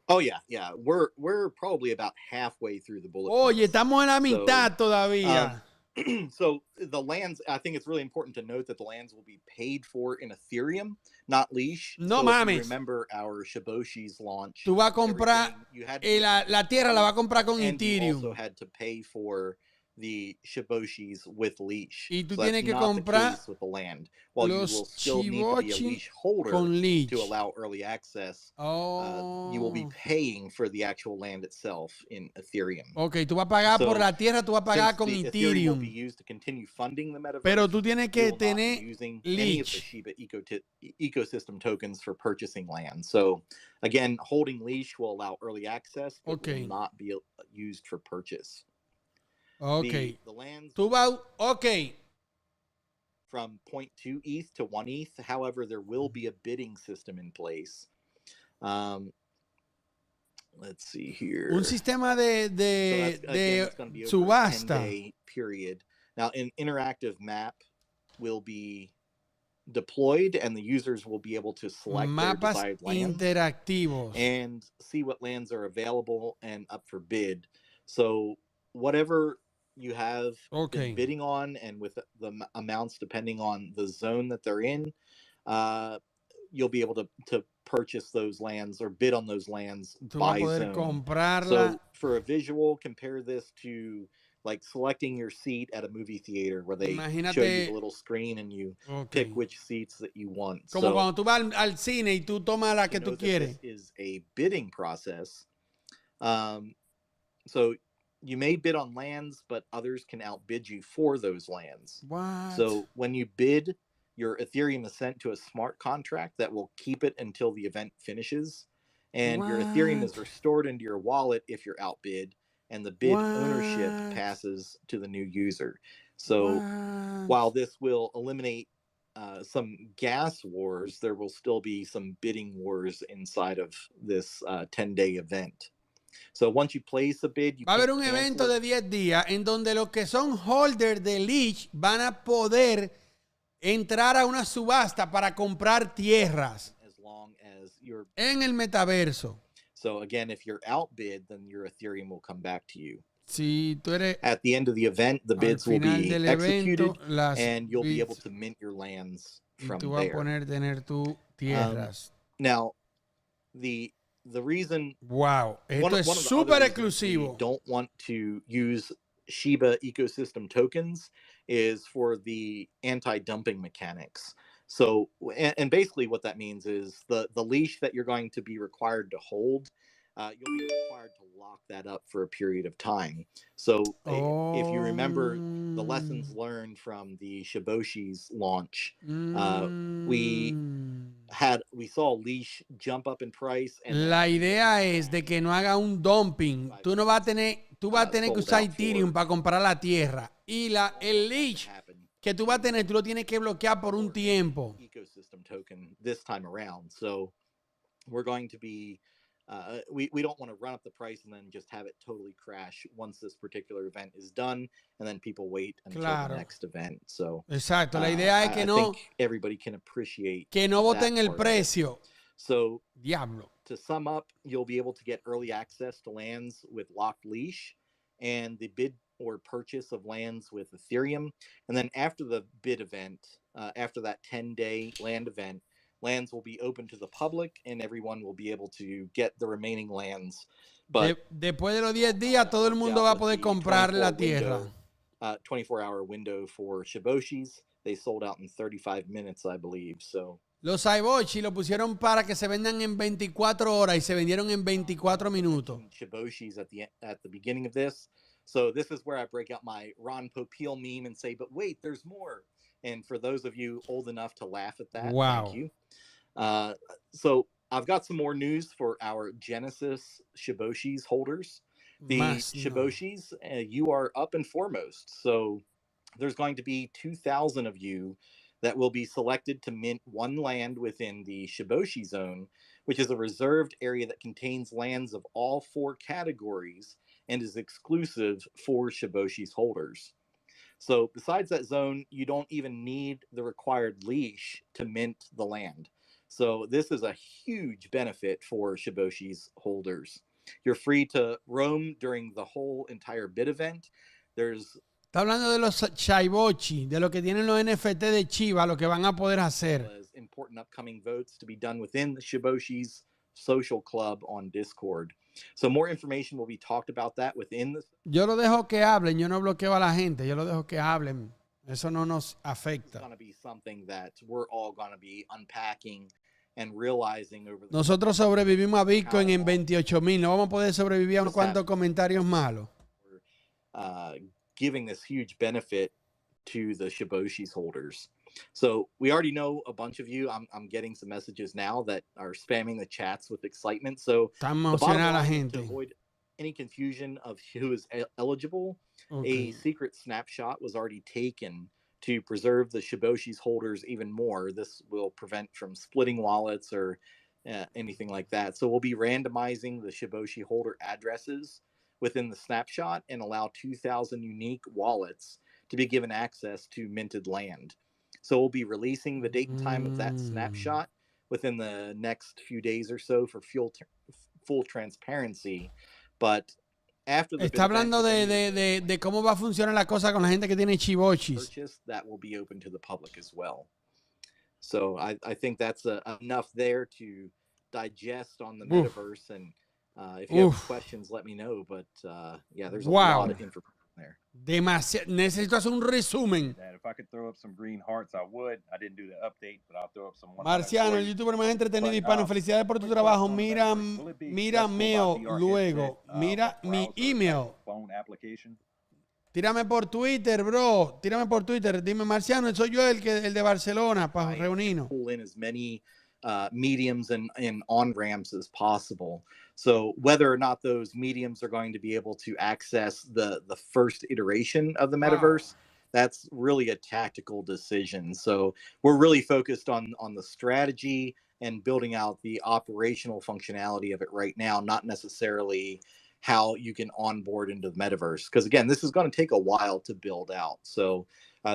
Oh yeah. We're probably about halfway through the bullet points. Oye, estamos en la mitad todavía. So the lands, I think it's really important to note that the lands will be paid for in Ethereum, not leash. No so mames. Remember our Shiboshi's launch. Tú vas a comprar, la tierra la va a comprar con Ethereum. You also had to pay for the Shiboshis with leash. Y tú tienes que comprar with the land. While you will still need to be a leash holder to allow early access, you will be paying for the actual land itself in Ethereum. Okay, tú vas a pagar por la tierra, tú vas a pagar con Ethereum. Will be used to continue funding the metaverse. Pero tú tienes que tener using any of the Shiba ecosystem tokens for purchasing land. So again, holding leash will allow early access, but will not be used for purchase. Okay. The lands from 0.2 ETH to 1 ETH. However, there will be a bidding system in place. Let's see here. Un sistema de subasta. Period. Now, an interactive map will be deployed, and the users will be able to select their desired lands interactivos and see what lands are available and up for bid. So whatever you have been bidding on, and with the amounts depending on the zone that they're in, you'll be able to purchase those lands or bid on those lands by zone. So for a visual, compare this to like selecting your seat at a movie theater where they show you the little screen and you pick which seats that you want. Como cuando tú vas al cine y tú tomas la que tú quieres. This is a bidding process. So you may bid on lands, but others can outbid you for those lands. What? So when you bid, your Ethereum is sent to a smart contract that will keep it until the event finishes. And your Ethereum is restored into your wallet if you're outbid, and the bid ownership passes to the new user. So while this will eliminate some gas wars, there will still be some bidding wars inside of this 10-day event. So once you place a bid, va a haber un evento de 10 días en donde los que son holders de leash van a poder entrar a una subasta para comprar tierras en el metaverso. So again, if you're outbid, then your Ethereum will come back to you. Si tú eres, at the end of the event, the bids will be executed, and you'll be able to mint your lands from tú vas a poder tener tus tierras. Now, the reason, esto es súper exclusivo. Don't want to use Shiba ecosystem tokens is for the anti-dumping mechanics. So, and basically what that means is the leash that you're going to be required to hold, you'll be required to lock that up for a period of time. So if you remember the lessons learned from the Shiboshi's launch, we saw leash jump up in price. And la idea es de que no haga un dumping. Tú vas a tener que usar Ethereum para comprar la tierra. Y el leash que tú vas a tener, tú lo tienes que bloquear por un tiempo. Ecosystem token this time around. So we're going to be we don't want to run up the price and then just have it totally crash once this particular event is done, and then people wait until the next event. So exacto, la idea es que no, everybody can appreciate que no voten el precio. So diablo. To sum up, you'll be able to get early access to lands with locked leash, and the bid or purchase of lands with Ethereum. And then after the bid event, after that 10-day land event, lands will be open to the public and everyone will be able to get the remaining lands. But después de los 10 días, todo el mundo va a poder comprar la tierra. 24-hour window for Shiboshis. They sold out in 35 minutes, I believe. So los Shiboshi lo pusieron para que se vendan en 24 horas y se vendieron en 24 minutos. Shiboshis at the beginning of this. So this is where I break out my Ron Popeil meme and say, but wait, there's more. And for those of you old enough to laugh at that, wow. Thank you. So I've got some more news for our Genesis Shiboshis holders. The Shiboshis, you are up and foremost. So there's going to be 2,000 of you that will be selected to mint one land within the Shiboshi zone, which is a reserved area that contains lands of all 4 categories and is exclusive for Shiboshis holders. So besides that zone, you don't even need the required leash to mint the land. So this is a huge benefit for Shiboshis holders. You're free to roam during the whole entire bid event. Está hablando de los Shiboshi, de lo que tienen los NFT de Shiba, lo que van a poder hacer. Important upcoming votes to be done within the Shiboshis social club on Discord. So more information will be talked about that within the... Yo lo dejo que hablen, yo no bloqueo a la gente, yo lo dejo que hablen. Eso no nos afecta. It's going to be something that we're all going to be unpacking and realizing over the... Nosotros sobrevivimos a Bitcoin en 28,000. No vamos a poder sobrevivir a unos cuantos comentarios malos. Giving this huge benefit to the Shiboshis holders. So we already know a bunch of you. I'm getting some messages now that are spamming the chats with excitement. So está emocionada la gente. To avoid any confusion of who is eligible, a secret snapshot was already taken to preserve the Shiboshis holders even more. This will prevent from splitting wallets or anything like that. So we'll be randomizing the Shiboshi holder addresses within the snapshot and allow 2,000 unique wallets to be given access to minted land. So we'll be releasing the date and time of that snapshot within the next few days or so for full transparency. But after the está hablando de cómo va a funcionar la cosa con la gente que tiene Shiboshis. That will be open to the public as well. So I think that's enough there to digest on the metaverse. And if you have questions, let me know. But yeah, there's a lot of information there. Necesito hacer un resumen. If I could throw up some green hearts, I would. I didn't do the update, but I'll throw up some. Marciano, el youtuber más entretenido hispano. Felicidades por tu trabajo. Mira Meo luego. Mira mi email. Tírame por Twitter, bro. Tírame por Twitter. Dime, Marciano, soy yo el de Barcelona para reunirnos. Pull in as many mediums and on-ramps as possible. So whether or not those mediums are going to be able to access the first iteration of the metaverse, that's really a tactical decision. So we're really focused on the strategy and building out the operational functionality of it right now, not necessarily how you can onboard into the metaverse. Because again, this is going to take a while to build out. So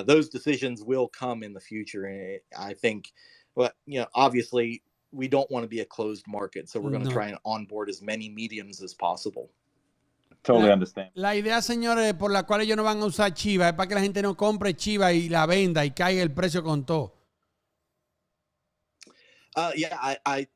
those decisions will come in the future. And I think, well, you know, obviously we don't want to be a closed market. So we're going to try and onboard as many mediums as possible. Totally understand. La idea, señores, por la cual ellos no van a usar Shiba es para que la gente no compre Shiba y la venda y caiga el precio con todo. Yeah, I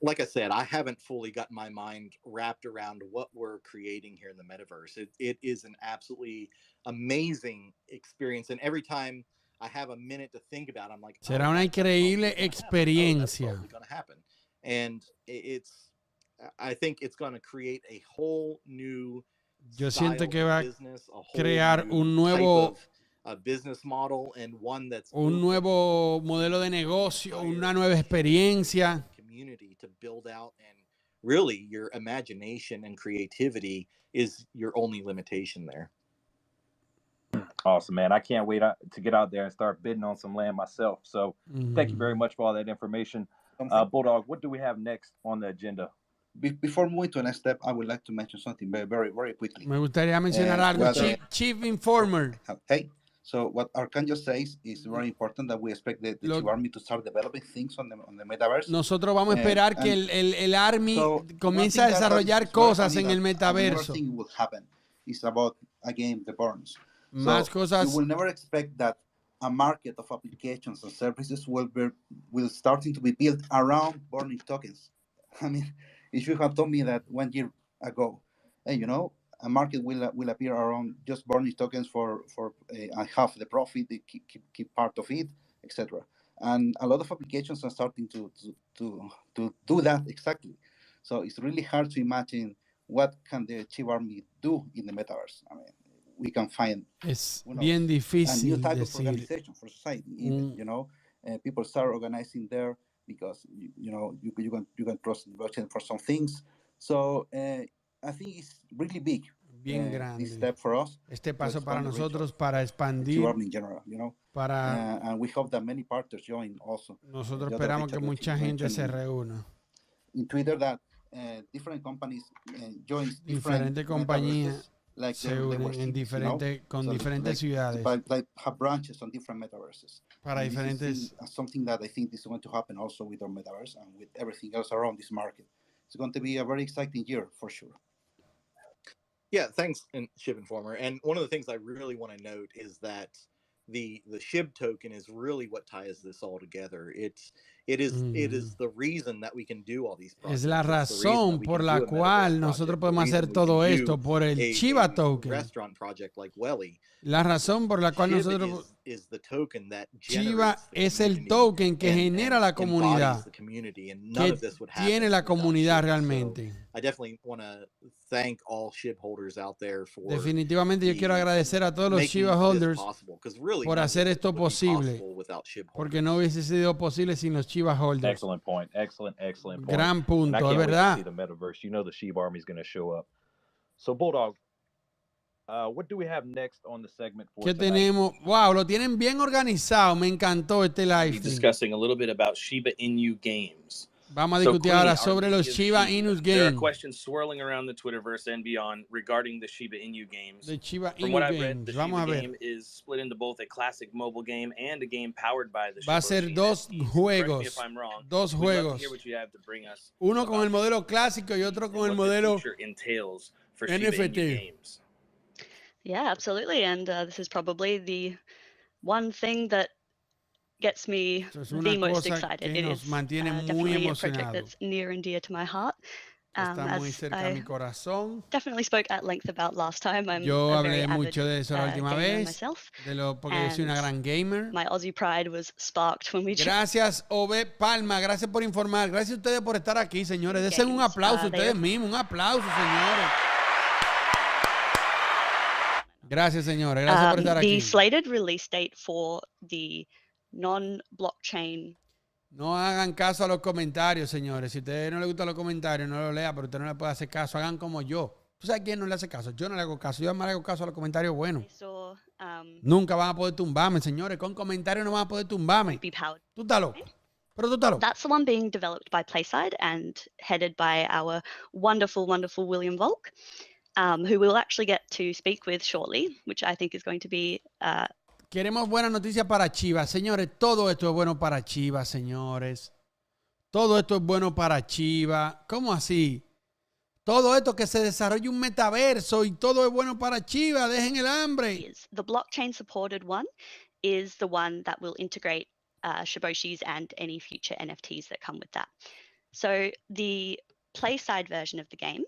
like I said, I haven't fully got my mind wrapped around what we're creating here in the metaverse. It is an absolutely amazing experience, and every time I have a minute to think about it, I'm like, será una increíble experiencia. That's going to happen, and I think it's going to create a whole new. Yo siento que va a crear un nuevo business model and one that's un nuevo modelo de negocio, una nueva experiencia. Community to build out, and really your imagination and creativity is your only limitation there. Awesome, man. I can't wait to get out there and start bidding on some land myself. So thank you very much for all that information. Bulldog, what do we have next on the agenda? Before moving to the next step, I would like to mention something very quickly. Me gustaría mencionar algo. Chief Informer. Hey, so what Arcangel says is very important, that we expect the Chief Army to start developing things on the metaverse. Nosotros vamos a esperar que el Army comience a desarrollar cosas en el metaverso. Thing will happen is about, again, the burns. Más cosas. You will never expect that a market of applications and services will starting to be built around burning tokens. I mean, if you had told me that 1 year ago, hey, you know, a market will appear around just burning tokens for half the profit, they keep part of it, etc. And a lot of applications are starting to do that exactly. So it's really hard to imagine what can the Shiba Army do in the metaverse. I mean, we can find bien difícil a new type decir. of organization for society. Even, you know, people start organizing there because you know you can trust blockchain for some things. So I think it's really big. Bien grande. This step for us. Este paso para nosotros para expandir. Shiba Army in general, you know. And we hope that many partners join also. Nosotros esperamos que mucha gente se reúna. In Twitter that different companies join diferentes compañías like se unen en diferentes, con so diferentes ciudades. Like have branches on different metaverses. Para diferentes. Something that I think is going to happen also with our metaverse and with everything else around this market. It's going to be a very exciting year for sure. Yeah, thanks, SHIB Informer. And one of the things I really want to note is that the SHIB token is really what ties this all together. It is the reason that we can do all these projects. Es la razón por la cual nosotros podemos hacer todo esto por el Shiba token. Restaurant project like Welly. La razón por la cual nosotros Shiba es el token que genera la comunidad, que tiene la comunidad realmente. I definitely want to thank all SHIB holders out there for definitivamente yo quiero agradecer a todos los Shiba holders por hacer esto posible, porque no hubiese sido posible sin los Shiba holders. Excellent point. Excellent point. Gran punto, es verdad. The metaverse, you know, the Shiba Army is going to show up. So Bulldog, what do we have next on the segment for ¿Qué tonight? tenemos? Wow, lo tienen bien organizado. Me encantó este live. Discussing a little bit about Shiba Inu games. Vamos a discutir ahora sobre los Shiba Inu games. There are questions swirling around the Twitterverse and beyond regarding the Shiba Inu games. The Shiba From Inu what I've games. read, the Vamos Shiba a ver. game is split into both a classic mobile game and a game powered by the Shiba. Va a ser dos juegos. If I'm wrong. Dos We'd love to juegos. hear what you have to bring us Uno con el modelo clásico y otro con el modelo entails for NFT. Shiba Inu games. Yeah, absolutely. And this is probably the one thing that gets me the most excited. It is definitely a project that's near and dear to my heart. Está muy cerca a mi corazón. Definitely spoke at length about last time. Yo hablé mucho de eso la última vez, myself, porque yo soy una gran gamer. My Aussie pride was sparked when we Gracias, Ove Palma, gracias por informar. Gracias a ustedes por estar aquí, señores. Desen un aplauso a ustedes mismos, un aplauso, señores. Gracias, señores. Gracias por estar aquí. The slated release date for the non-blockchain. No hagan caso a los comentarios, señores. Si a ustedes no les gustan los comentarios, no los lea, pero usted no le puede hacer caso. Hagan como yo. ¿Tú sabes quién no le hace caso? Yo no le hago caso. Yo además le hago caso a los comentarios buenos. Nunca van a poder tumbarme, señores. Con comentarios no van a poder tumbarme. Tú estás loco. Pero tú estás loco. That's the one being developed by Playside and headed by our wonderful, wonderful William Volk, who we'll actually get to speak with shortly, which I think is going to be... Queremos buenas noticias para Chivas, señores. Todo esto es bueno para Chivas, señores. Todo esto es bueno para Chivas. ¿Cómo así? Todo esto que se desarrolle un metaverso y todo es bueno para Chivas. Dejen el hambre. The blockchain supported one is the one that will integrate Shiboshis and any future NFTs that come with that. So the Playside version of the game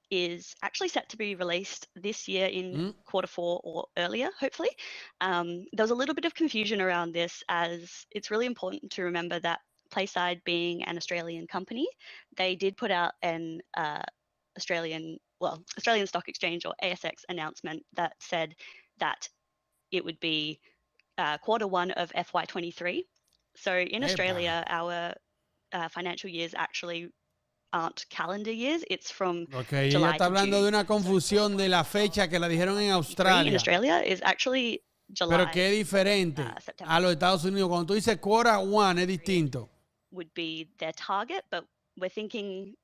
is actually set to be released this year in Q4 or earlier, hopefully. There was a little bit of confusion around this, as it's really important to remember that Playside, being an Australian company, they did put out an Australian Stock Exchange or ASX announcement that said that it would be Q1 of FY23. So in Australia, our financial years actually aren't calendar years, it's from July ella está hablando de una confusión de la fecha que la dijeron en Australia. In Australia is actually July. Pero que es diferente a los Estados Unidos. Cuando tú dices Q1 es distinto. Would be their target, but we're thinking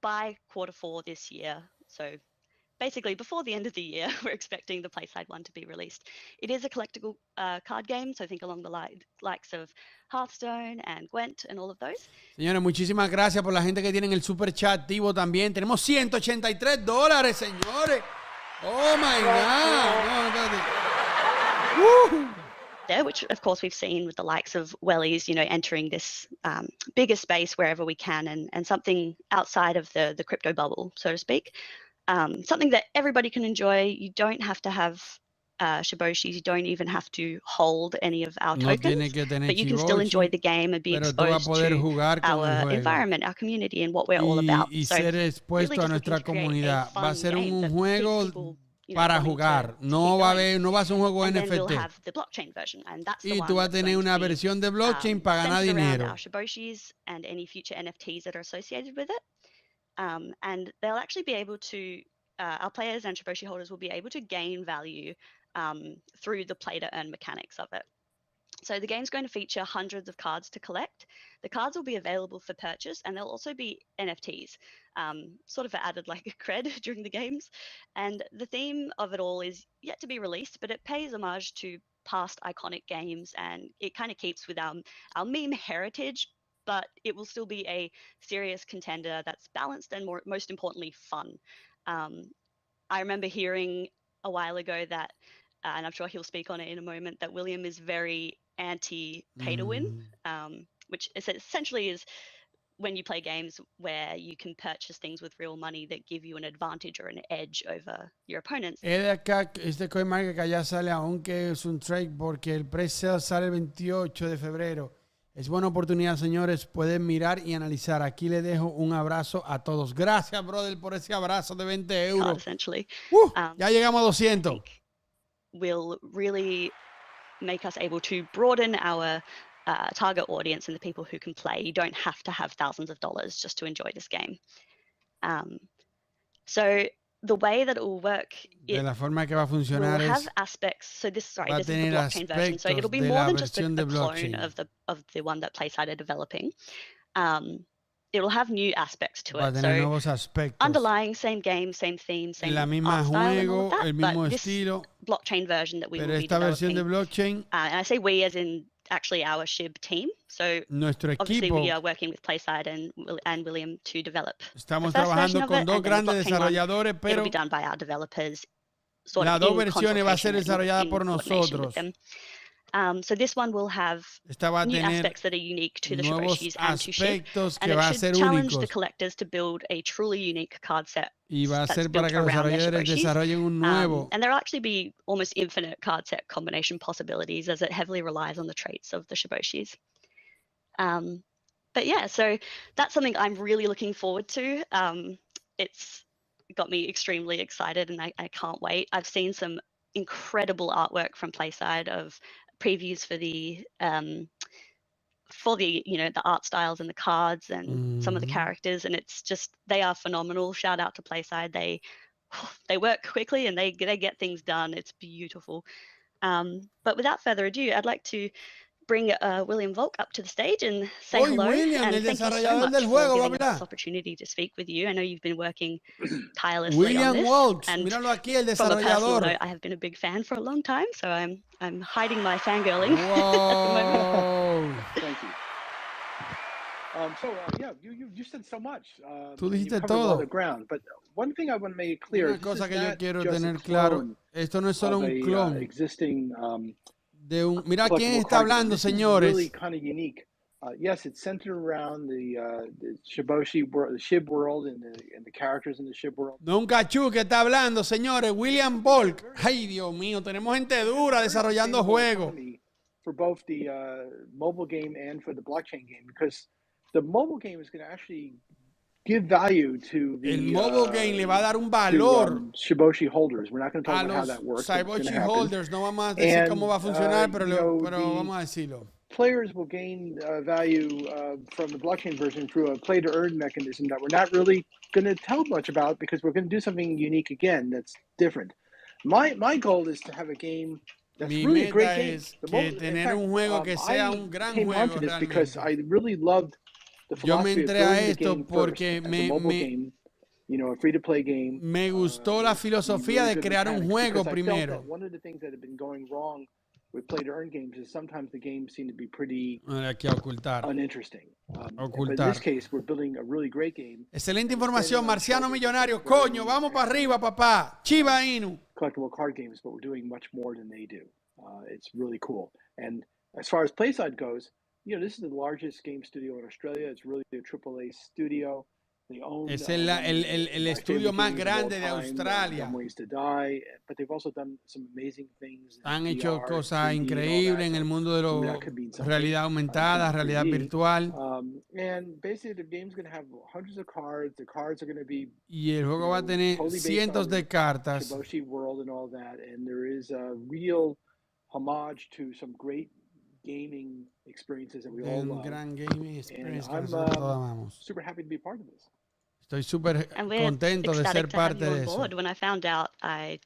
by Q4 this year. So basically before the end of the year, we're expecting the Playside one to be released. It is a collectible card game, so think along the likes of Hearthstone and Gwent and all of those. Señores, muchísimas gracias por la gente que tienen el super chat activo también. Tenemos $183, señores. Oh my God. No, espérate. there, which of course we've seen with the likes of wellies, you know, entering this bigger space wherever we can, and something outside of the crypto bubble, so to speak. Something that everybody can enjoy. You don't have to have Shiboshis, you don't even have to hold any of our tokens, but you can still enjoy the game and be exposed to our environment, our community, and what we're all about. So ser expuesto a nuestra comunidad. Va a ser un juego para jugar. No va a ser un juego NFT. Y tú vas a tener una versión de blockchain para ganar dinero. Our Shiboshis and any future NFTs that are associated with it. And they'll actually be able to, our players and Shiboshi holders will be able to gain value through the play to earn mechanics of it. So the game's going to feature hundreds of cards to collect. The cards will be available for purchase, and there'll also be NFTs, sort of added like a cred during the games. And the theme of it all is yet to be released, but it pays homage to past iconic games, and it kind of keeps with our meme heritage, but it will still be a serious contender that's balanced and most importantly, fun. I remember hearing a while ago that, and I'm sure he'll speak on it in a moment, that William is very anti-pay to win, which essentially is when you play games where you can purchase things with real money that give you an advantage or an edge over your opponents. Este coin market que allá sale, aunque es un trade, porque el pre-sale sale el 28 de febrero. Es buena oportunidad, señores. Pueden mirar y analizar. Aquí le dejo un abrazo a todos. Gracias, brother, por ese abrazo de 20 euros. Ya llegamos a 200. Will really make us able to broaden our target audience and the people who can play. You don't have to have thousands of dollars just to enjoy this game. So the way that it will work, de la forma que va a funcionar will have aspects. So this, sorry, this is the blockchain version. So it'll be more than just a clone of the one that PlaySide are developing. It will have new aspects to it. So underlying, same game, same theme, same art style and all that, el mismo but estilo. This blockchain version that we will be versión de developing. And I say we as in actually our SHIB team. So obviously we are working with PlaySide and William to develop. Estamos trabajando con dos grandes desarrolladores, pero it'll be done by our developers. Las dos versiones va a ser desarrollada por nosotros. So this one will have new aspects that are unique to the Shiboshis and to SHIB, and it should challenge the collectors to build a truly unique card set. Y va a ser para que los desarrolladores desarrollen un nuevo. And there will actually be almost infinite card set combination possibilities, as it heavily relies on the traits of the Shiboshis. But yeah, so that's something I'm really looking forward to. It's got me extremely excited, and I can't wait. I've seen some incredible artwork from PlaySide of previews for the you know, the art styles and the cards and some of the characters, and it's just, they are phenomenal. Shout out to PlaySide. They work quickly and they get things done. It's beautiful. But without further ado, I'd like to bring William Volk up to the stage and say hello. William, and thank you so much for giving us this opportunity to speak with you. I know you've been working tirelessly on this. Volk, and míralo aquí, el from a personal desarrollador. note, I have been a big fan for a long time, so I'm hiding my fangirling at the moment. Thank you. Yeah, you said so much. Tú dijiste you covered todo. a lot of ground, but one thing I want to make clear. Una cosa que yo quiero tener claro, esto no es solo un clon. Existing mira quién está hablando, señores. Really kind of unique. Yes, it's centered around the Shiboshi world, the SHIB world, and the characters in the SHIB world. No un cachú que está hablando, señores. William Volk. Ay, Dios mío, tenemos gente dura desarrollando juegos. For both the mobile game and for the blockchain game, because the mobile game is going to actually give value to the el mobile game le va a dar un valor Shiboshi holders. We're not going to talk about how that works. Shiboshi holders, no vamos a decir cómo va a funcionar, pero vamos a decirlo. Players will gain value from the blockchain version through a play-to-earn mechanism that we're not really going to tell much about, because we're going to do something unique again that's different. My goal is to have a game that's really a great game. Que tener un juego que sea un gran juego realmente. Because I really loved the philosophy of building the game first as a mobile game, you know, a free-to-play game. Me gustó la filosofía de crear un juego primero. One of the things that have been going wrong with play-to-earn games is sometimes the games seem to be pretty uninteresting. But in this case, we're building a really great game. Excelente información, Marciano Millonario. Coño, vamos para arriba, papá. Shiba Inu. Collectible card games, but we're doing much more than they do. It's really cool. And as far as Playside goes, you know, this is the largest game studio in Australia. It's really a AAA studio. They own Es el estudio más grande de Australia. Dumb Ways to Die, but they've also done some amazing things. Han hecho cosas increíbles en el mundo de la realidad aumentada, realidad virtual. And basically the game's going to have hundreds of cards. The cards are going to be, y el juego va a tener cientos de cartas. Shiboshi World and all that. And there is a real homage to some great gaming experiences that we all love. Gran gaming experience que I'm super happy to be part of this. Estoy súper contento de ser parte de eso. When I found out, I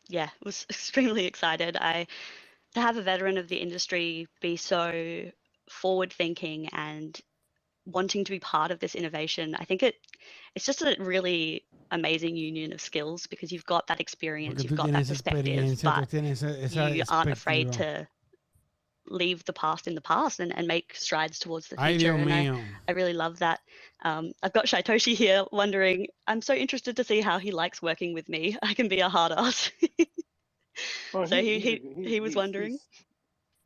was extremely excited. To have a veteran of the industry be so forward-thinking and wanting to be part of this innovation, I think it's just a really amazing union of skills, because you've got that experience, you've got that perspective, but you aren't afraid to leave the past in the past and make strides towards the future. And I really love that. I've got Shaitoshi here wondering, I'm so interested to see how he likes working with me. I can be a hard ass. Well, so he was wondering.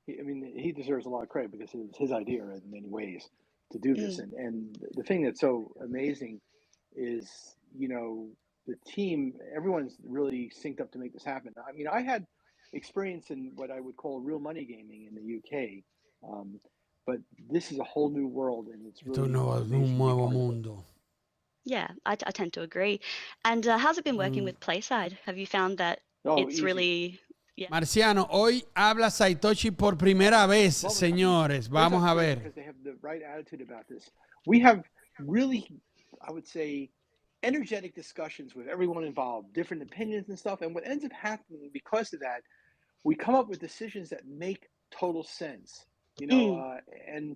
He deserves a lot of credit because it's his idea in many ways to do this. And the thing that's so amazing is, you know, the team, everyone's really synced up to make this happen. I mean, I had experience in what I would call real money gaming in the UK, but this is a whole new world, and it's really un nuevo mundo. Yeah, I tend to agree. And how's it been working with Playside? Have you found that it's easy. Really... Yeah. Marciano, hoy habla Saitoshi por primera vez, señores. Vamos a ver. Because they have the right attitude about this. We have really, I would say, energetic discussions with everyone involved, different opinions and stuff. And what ends up happening because of that, we come up with decisions that make total sense, you know. And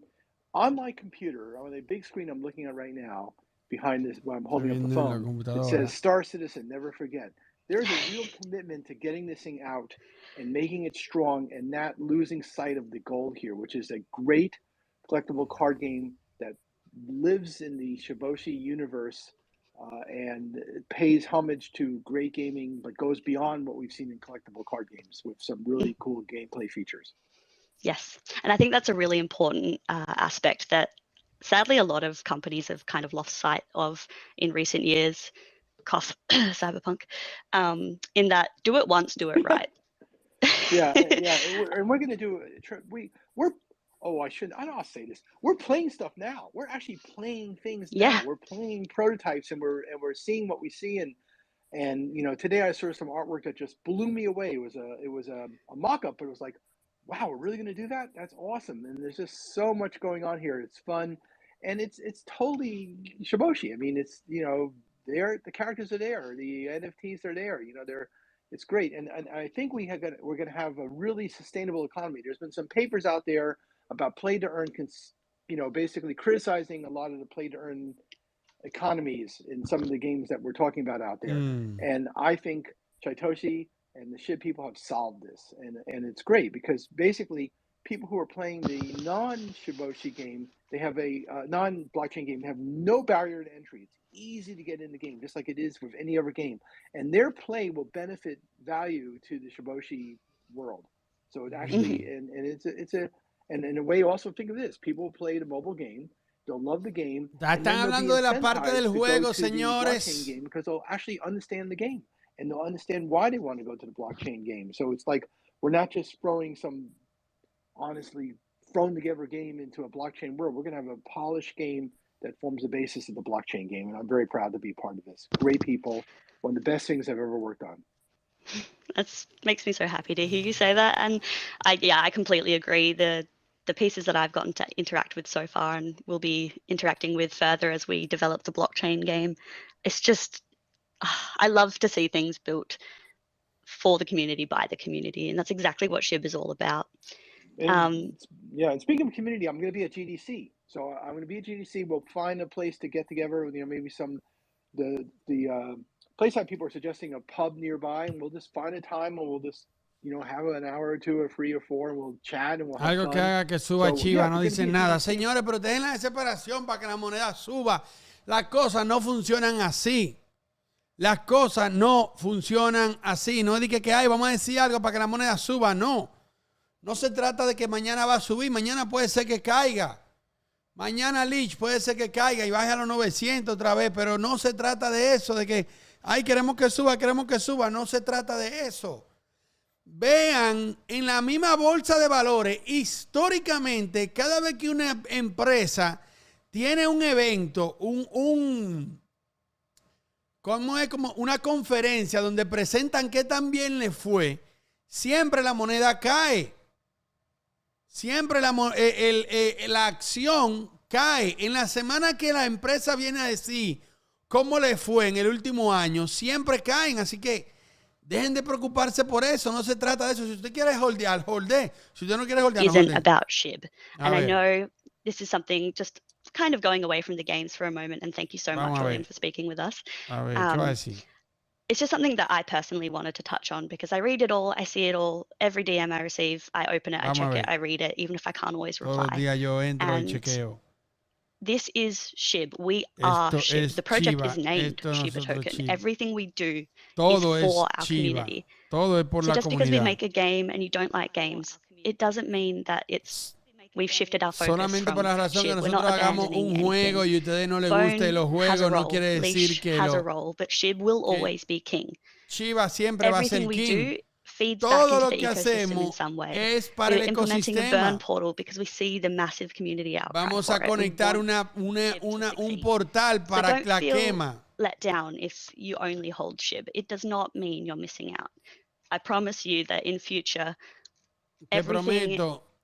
on my computer, on a big screen I'm looking at right now, behind this, while I'm holding up the phone, it says Star Citizen, never forget. There's a real commitment to getting this thing out and making it strong and not losing sight of the goal here, which is a great collectible card game that lives in the Shiboshi universe and it pays homage to great gaming, but goes beyond what we've seen in collectible card games with some really cool gameplay features. Yes, and I think that's a really important aspect that sadly a lot of companies have kind of lost sight of in recent years. Cough, cyberpunk, in that do it once, do it right. yeah, and we're gonna do we're I'll say this. We're playing stuff now. We're actually playing things now. Yeah. We're playing prototypes and we're seeing what we see and you know, today I saw some artwork that just blew me away. It was a mock-up, but it was like, wow, we're really gonna do that? That's awesome. And there's just so much going on here. It's fun and it's totally Shiboshi. I mean, it's, you know, the characters are there, the NFTs are there, you know, it's great. And I think we're gonna have a really sustainable economy. There's been some papers out there about play to earn, you know, basically criticizing a lot of the play to earn economies in some of the games that we're talking about out there. And I think Shaitoshi and the SHIB people have solved this, and it's great because basically people who are playing the non-Shiboshi game, they have a non-blockchain game, have no barrier to entry. It's easy to get in the game, just like it is with any other game, and their play will benefit value to the Shiboshi world. So it actually, and in a way, also think of this: people play the mobile game, they'll love the game. Están hablando de la parte del juego, señores. Game because they'll actually understand the game and they'll understand why they want to go to the blockchain game. So it's like we're not just throwing some honestly thrown together game into a blockchain world. We're going to have a polished game that forms the basis of the blockchain game, and I'm very proud to be part of this. Great people, one of the best things I've ever worked on. That makes me so happy to hear you say that, and I completely agree. The pieces that I've gotten to interact with so far and will be interacting with further as we develop the blockchain game, it's just, I love to see things built for the community, by the community, and that's exactly what SHIB is all about. And speaking of community, I'm going to be at GDC. So I'm going to be at GDC. We'll find a place to get together. You know, maybe the Playside people are suggesting a pub nearby, and we'll just find a time and we'll just, you know, have an hour or two or 3 or 4 and we'll chat and we'll have algo fun. Que haga que suba Chiva, no dicen nada. Señores, pero dejen la desesperación para que la moneda suba. Las cosas no funcionan así. Las cosas no funcionan así. No es que vamos a decir algo para que la moneda suba. No. No se trata de que mañana va a subir, mañana puede ser que caiga. Mañana Lich puede ser que caiga y baje a los 900 otra vez, pero no se trata de eso, de que, ay, queremos que suba. No se trata de eso. Vean, en la misma bolsa de valores, históricamente, cada vez que una empresa tiene un evento, como una conferencia donde presentan qué tan bien le fue, siempre la moneda cae. Siempre la acción cae. En la semana que la empresa viene a decir cómo le fue en el último año, siempre caen. Así que dejen de preocuparse por eso. No se trata de eso. Si usted quiere holdear, holdee. Si usted no quiere holdear, no holdee. Isn't about SHIB. And I know this is something just kind of going away from the games for a moment. And thank you so much, William, for speaking with us. A ver, ¿qué va a decir? It's just something that I personally wanted to touch on because I read it all, I see it all. Every DM I receive, I open it, I check it, I read it, even if I can't always reply. Todo el día yo entro y chequeo. This is SHIB. We are SHIB. The project is named Shiba Token. Everything we do todo is for our Shiba. community. Todo es por so la just comunidad. Because we make a game and you don't like games, it doesn't mean that we've shifted our focus. Solamente por la razón que SHIB. nosotros hagamos un juego y a ustedes no les guste los juegos, no quiere decir que has a role, but SHIB will always be king. Shiba siempre va a ser king. Feeds todo back lo into que the ecosystem hacemos in some way. es para el implementing ecosistema. a burn portal because we see the massive community outcry. Vamos a conectar un portal para la quema. Let down if you only hold SHIB. It does not mean you're missing out. I promise you that in future, everything,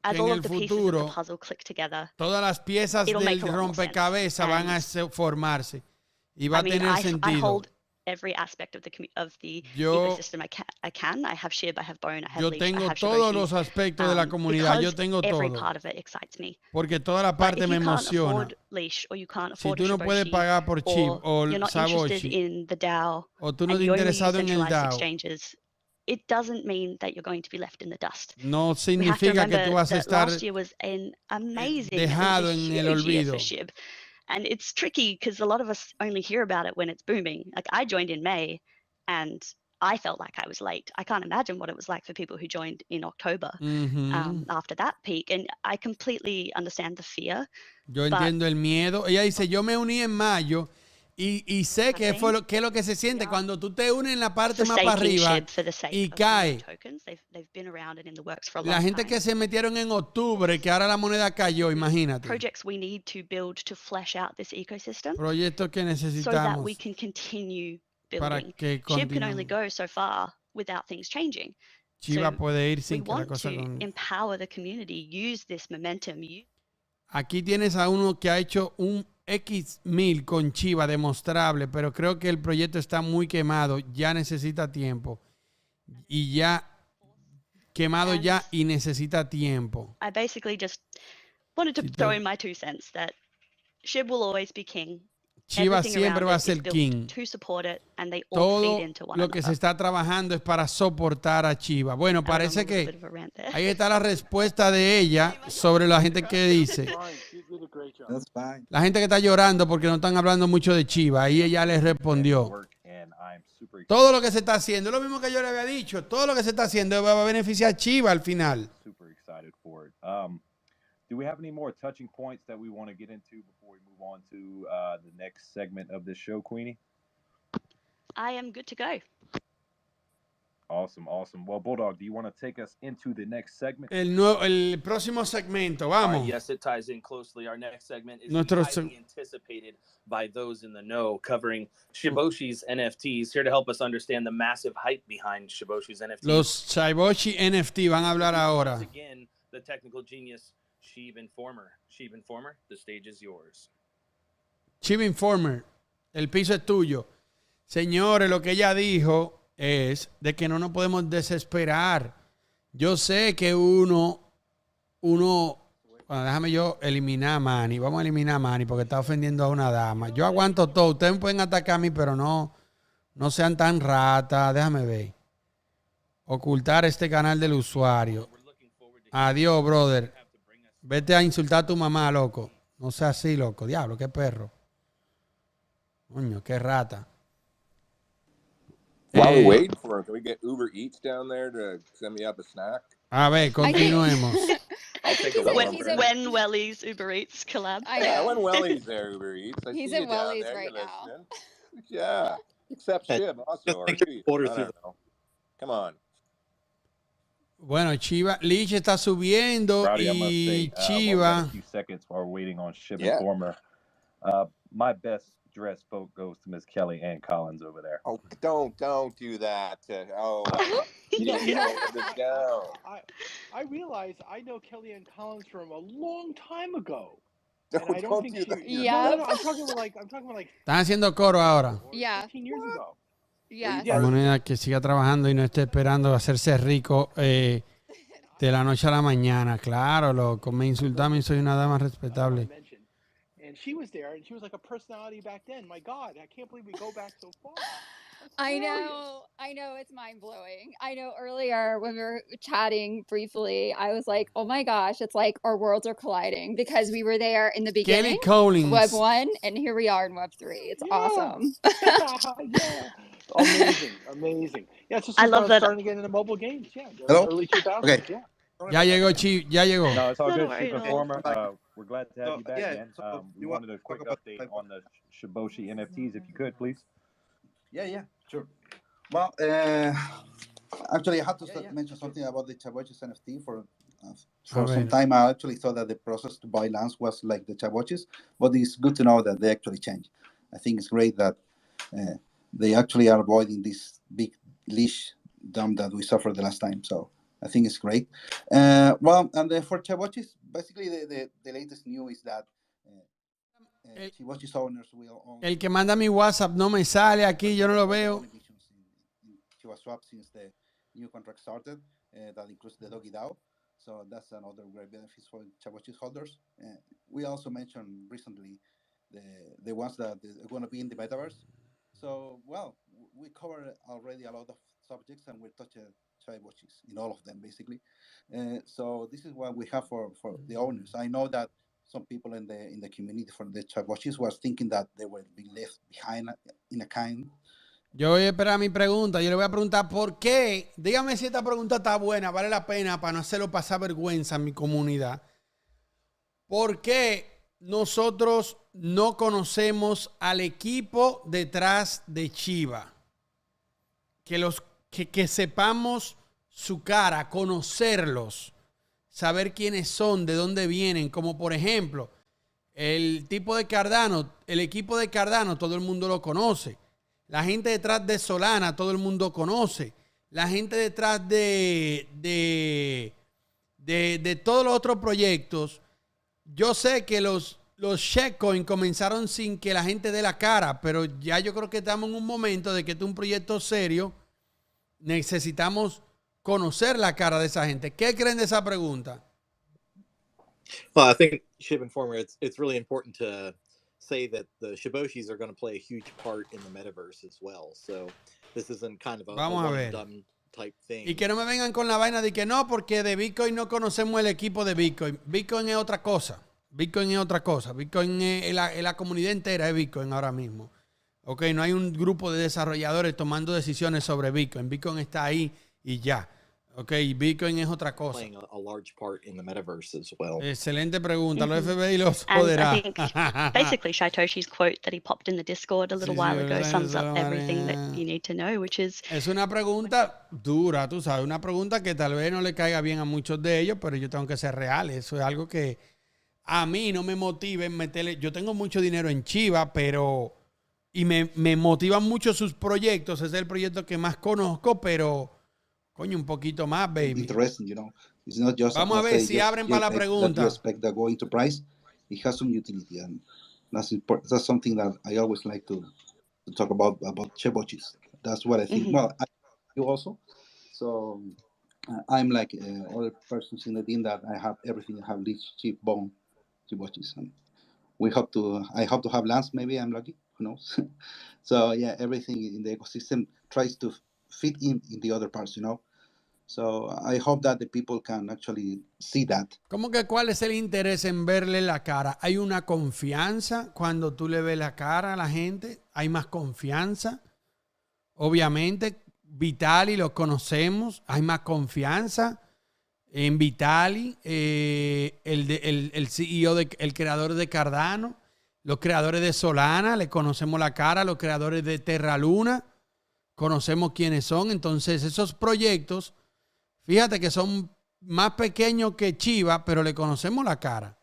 as all of the pieces of the puzzle click together, todas las piezas del rompecabezas van a formarse y va a tener sentido. I hold every aspect of the ecosystem I can. I have SHIB, I have Bone, I have Leash, I have Shiboshi. Todos los aspectos de la comunidad, yo tengo todo. Every part of it excites me. Porque toda la parte me emociona. Leash, or you can't si afford tú no puedes pagar por chip o you're not interested Saboshi, in the DAO, o tú no estás interesado en el DAO, exchanges, it doesn't mean that you're going to be left in the dust. No significa que tú vas a estar last year was an amazing, dejado en el olvido. And it's tricky because a lot of us only hear about it when it's booming. Like I joined in May and I felt like I was late. I can't imagine what it was like for people who joined in October after that peak. And I completely understand the fear. Yo entiendo el miedo. Ella dice, yo me uní en mayo y sé qué es lo que se siente cuando tú te unes en la parte más para arriba y cae. La gente que se metieron en octubre, que ahora la moneda cayó, imagínate. Proyectos que necesitamos para que continúen. Shiba puede ir sin que la cosa Aquí tienes a uno que ha hecho un X1000 con Shiba demostrable, pero creo que el proyecto está muy quemado, ya necesita tiempo. Y ya quemado ya y necesita tiempo. I basically just wanted to throw in my 2 cents that SHIB will always be king. Shiba siempre va a ser king. Todo lo que se está trabajando es para soportar a Shiba. Bueno, parece que ahí está la respuesta de ella sobre la gente que dice. La gente que está llorando porque no están hablando mucho de Shiba. Ahí ella les respondió. Todo lo que se está haciendo, lo mismo que yo le había dicho, todo lo que se está haciendo va a beneficiar a Shiba al final. Do we have any more touching points that we want to get into before we move on to the next segment of this show, Queenie? I am good to go. Awesome. Well, Bulldog, do you want to take us into the next segment? El próximo segmento, vamos. Yes, it ties in closely. Our next segment is highly anticipated by those in the know, covering Shiboshi's NFTs. Here to help us understand the massive hype behind Shiboshi's NFTs. Los Shiboshi NFT van a hablar ahora. Once again, the technical genius Shiba Informer. Shiba Informer, the stage is yours. Shiba Informer, el piso es tuyo. Señores, lo que ella dijo es de que no nos podemos desesperar. Yo sé que uno, bueno, déjame yo eliminar a Manny. Vamos a eliminar a Manny porque está ofendiendo a una dama. Yo aguanto todo. Ustedes me pueden atacar a mí, pero no sean tan ratas. Déjame ver. Ocultar este canal del usuario. Adiós, brother. Vete a insultar a tu mamá, loco. No sea así, loco. Diablo, qué perro. Coño, qué rata. While we're waiting for him, can we get Uber Eats down there to send me up a snack? A ver, continuemos. When Welly's Uber Eats collab. Yeah, when Welly's there, Uber Eats. He's in Welly's right now. Yeah, except Shib also. Or Chief. I don't know. Come on. Bueno, Chiba, Lich está subiendo y Chiba. A few seconds while we're waiting on Shib Informer. My best dress vote goes to Miss Kelly and Collins over there. Oh, don't do that. I realize I know Kelly and Collins from a long time ago. And I don't think No, I'm talking about like Están haciendo coro ahora. 15 years ago. Yeah. Comunidad que siga trabajando y no esté esperando hacerse rico de la noche a la mañana. Claro, loco. Me insultaron y soy una dama respetable. And she was there, and she was like a personality back then. My God, I can't believe we go back so far. I know, it's mind-blowing. I know earlier when we were chatting briefly, I was like, oh my gosh, it's like our worlds are colliding because we were there in the beginning, Web 1, and here we are in Web 3. It's awesome. Amazing. Yeah, it's just I love that. Starting again in the mobile games. Yeah, early 2000s. Okay. Yeah. Ya llegó, Chi, ya llegó. No, it's all good, worry Chief at all. Informer. We're glad to have you back again. We wanted a quick update on the Shiboshi NFTs, if you could, please. Yeah, sure. Well, actually, I had to mention something about the Chabochis NFT. For some time, I actually thought that the process to buy lands was like the Chabochis, but it's good to know that they actually changed. I think it's great that they actually are avoiding this big leash dump that we suffered the last time. So I think it's great. Well, and for Chabochis, basically the latest news is that Chabochis owners will own. El que manda mi WhatsApp no me sale aquí, yo no lo veo. Chiba Swap since the new contract started, that includes the Doggy DAO. So that's another great benefit for Chabochis holders. We also mentioned recently the ones that are going to be in the metaverse. So, well, we covered already a lot of subjects and we touched Chabochis in all of them, basically. So this is what we have for the owners. I know that some people in the community for the Chabochis was thinking that they were being left behind in a kind. Yo voy a esperar mi pregunta. Yo le voy a preguntar por qué. Dígame si esta pregunta está buena, vale la pena para no hacerlo pasar vergüenza en mi comunidad. ¿Por qué nosotros no conocemos al equipo detrás de Shiba? Que sepamos su cara, conocerlos, saber quiénes son, de dónde vienen, como por ejemplo, el tipo de Cardano, el equipo de Cardano, todo el mundo lo conoce. La gente detrás de Solana, todo el mundo conoce. La gente detrás de todos los otros proyectos. Yo sé que los shitcoin comenzaron sin que la gente dé la cara, pero ya yo creo que estamos en un momento de que este es un proyecto serio. Necesitamos conocer la cara de esa gente. ¿Qué creen de esa pregunta? Well, I think, Shiba Informer, it's really important to say that the Shiboshis are going to play a huge part in the metaverse as well. So this isn't kind of a one-and-done type thing. Y que no me vengan con la vaina de que no, porque de Bitcoin no conocemos el equipo de Bitcoin. Bitcoin es otra cosa. Bitcoin es otra cosa. Bitcoin es la comunidad entera de Bitcoin ahora mismo. Ok, no hay un grupo de desarrolladores tomando decisiones sobre Bitcoin. Bitcoin está ahí y ya. Ok, Bitcoin es otra cosa. A large part in the metaverse as well. Excelente pregunta. Los FBI los joderá. I think basically Shytoshi's quote that he popped in the Discord a little while ago sums up everything that you need to know, which is... Es una pregunta dura, tú sabes. Una pregunta que tal vez no le caiga bien a muchos de ellos, pero yo tengo que ser real. Eso es algo que a mí no me motiva en meterle... Yo tengo mucho dinero en Shiba, pero... Y me motivan mucho sus proyectos. Ese es el proyecto que más conozco, pero... Coño, un poquito más, baby. Interesting, you know. It's not just Vamos a ver si abren para la pregunta. That you expect that go into price. It has some utility, and that's important. That's something that I always like to talk about Chabochis. That's what I think. Mm-hmm. Well, I do also. So I'm like other persons in the team that I have everything. I have these cheap bone Chabochis, and I hope to have lands. Maybe I'm lucky. Who knows? So yeah, everything in the ecosystem tries to fit in the other parts, you know. So I hope that the people can actually see that. ¿Cómo que cuál es el interés en verle la cara? ¿Hay una confianza cuando tú le ves la cara a la gente? ¿Hay más confianza? Obviamente, Vitali lo conocemos. ¿Hay más confianza? en Vitali, el CEO, el creador de Cardano, los creadores de Solana, le conocemos la cara, los creadores de Terra Luna, conocemos quiénes son. Entonces, esos proyectos, fíjate que son más pequeños que Shiba, pero le conocemos la cara.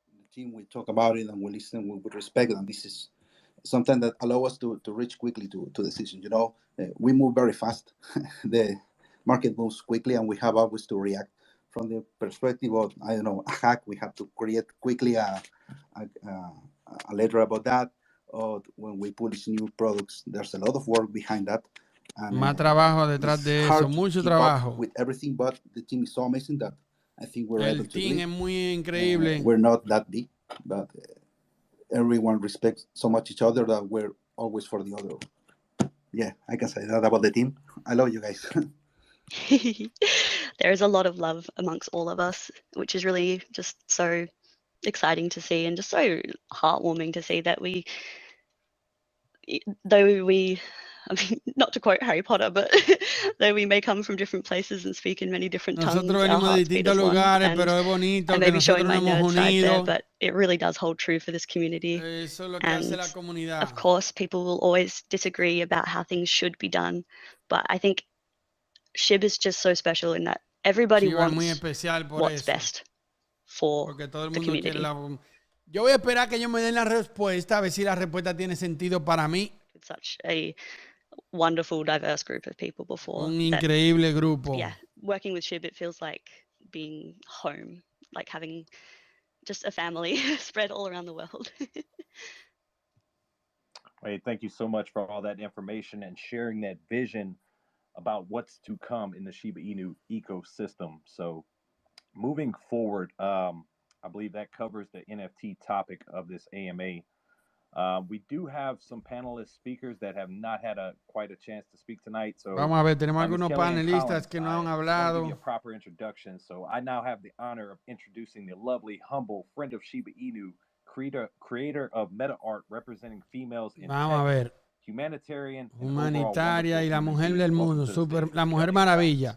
The team, we talk about it and we listen with respect, and this is something that allows us to reach quickly to decisions. You know, we move very fast. The market moves quickly, and we have always to react. From the perspective of, I don't know, a hack, we have to create quickly a letter about that. Or when we publish new products, there's a lot of work behind that. And, más trabajo detrás de eso, mucho trabajo. With everything, but the team is so amazing that I think we're able to do it. El team es muy increíble. We're not that big, but everyone respects so much each other that we're always for the other. Yeah, I can say that about the team. I love you guys. There is a lot of love amongst all of us, which is really just so exciting to see and just so heartwarming to see that I mean, not to quote Harry Potter, but though we may come from different places and speak in many different tongues, nosotros venimos de distintos lugares, pero es bonito que nosotros nos hemos unido. But it really does hold true for this community. Eso es lo que hace la comunidad. Of course, people will always disagree about how things should be done, but I think Shiba is just so special in that everybody wants what's best for the community. Yo voy a esperar que ellos me den la respuesta, a ver si la respuesta tiene sentido para mí. It's such a wonderful, diverse group of people before. Un increíble grupo. Yeah, working with Shiba, it feels like being home, like having just a family spread all around the world. Hey, thank you so much for all that information and sharing that vision about what's to come in the Shiba Inu ecosystem. So moving forward, I believe that covers the NFT topic of this AMA. We do have some panelist speakers that have not had quite a chance to speak tonight. So vamos a ver, tenemos algunos panelistas que no han hablado. Give you a proper introduction. So I now have the honor of introducing the lovely, humble friend of Shiba Inu, creator of meta art representing females in vamos a ver. Humanitaria y la mujer del mundo, la mujer maravilla.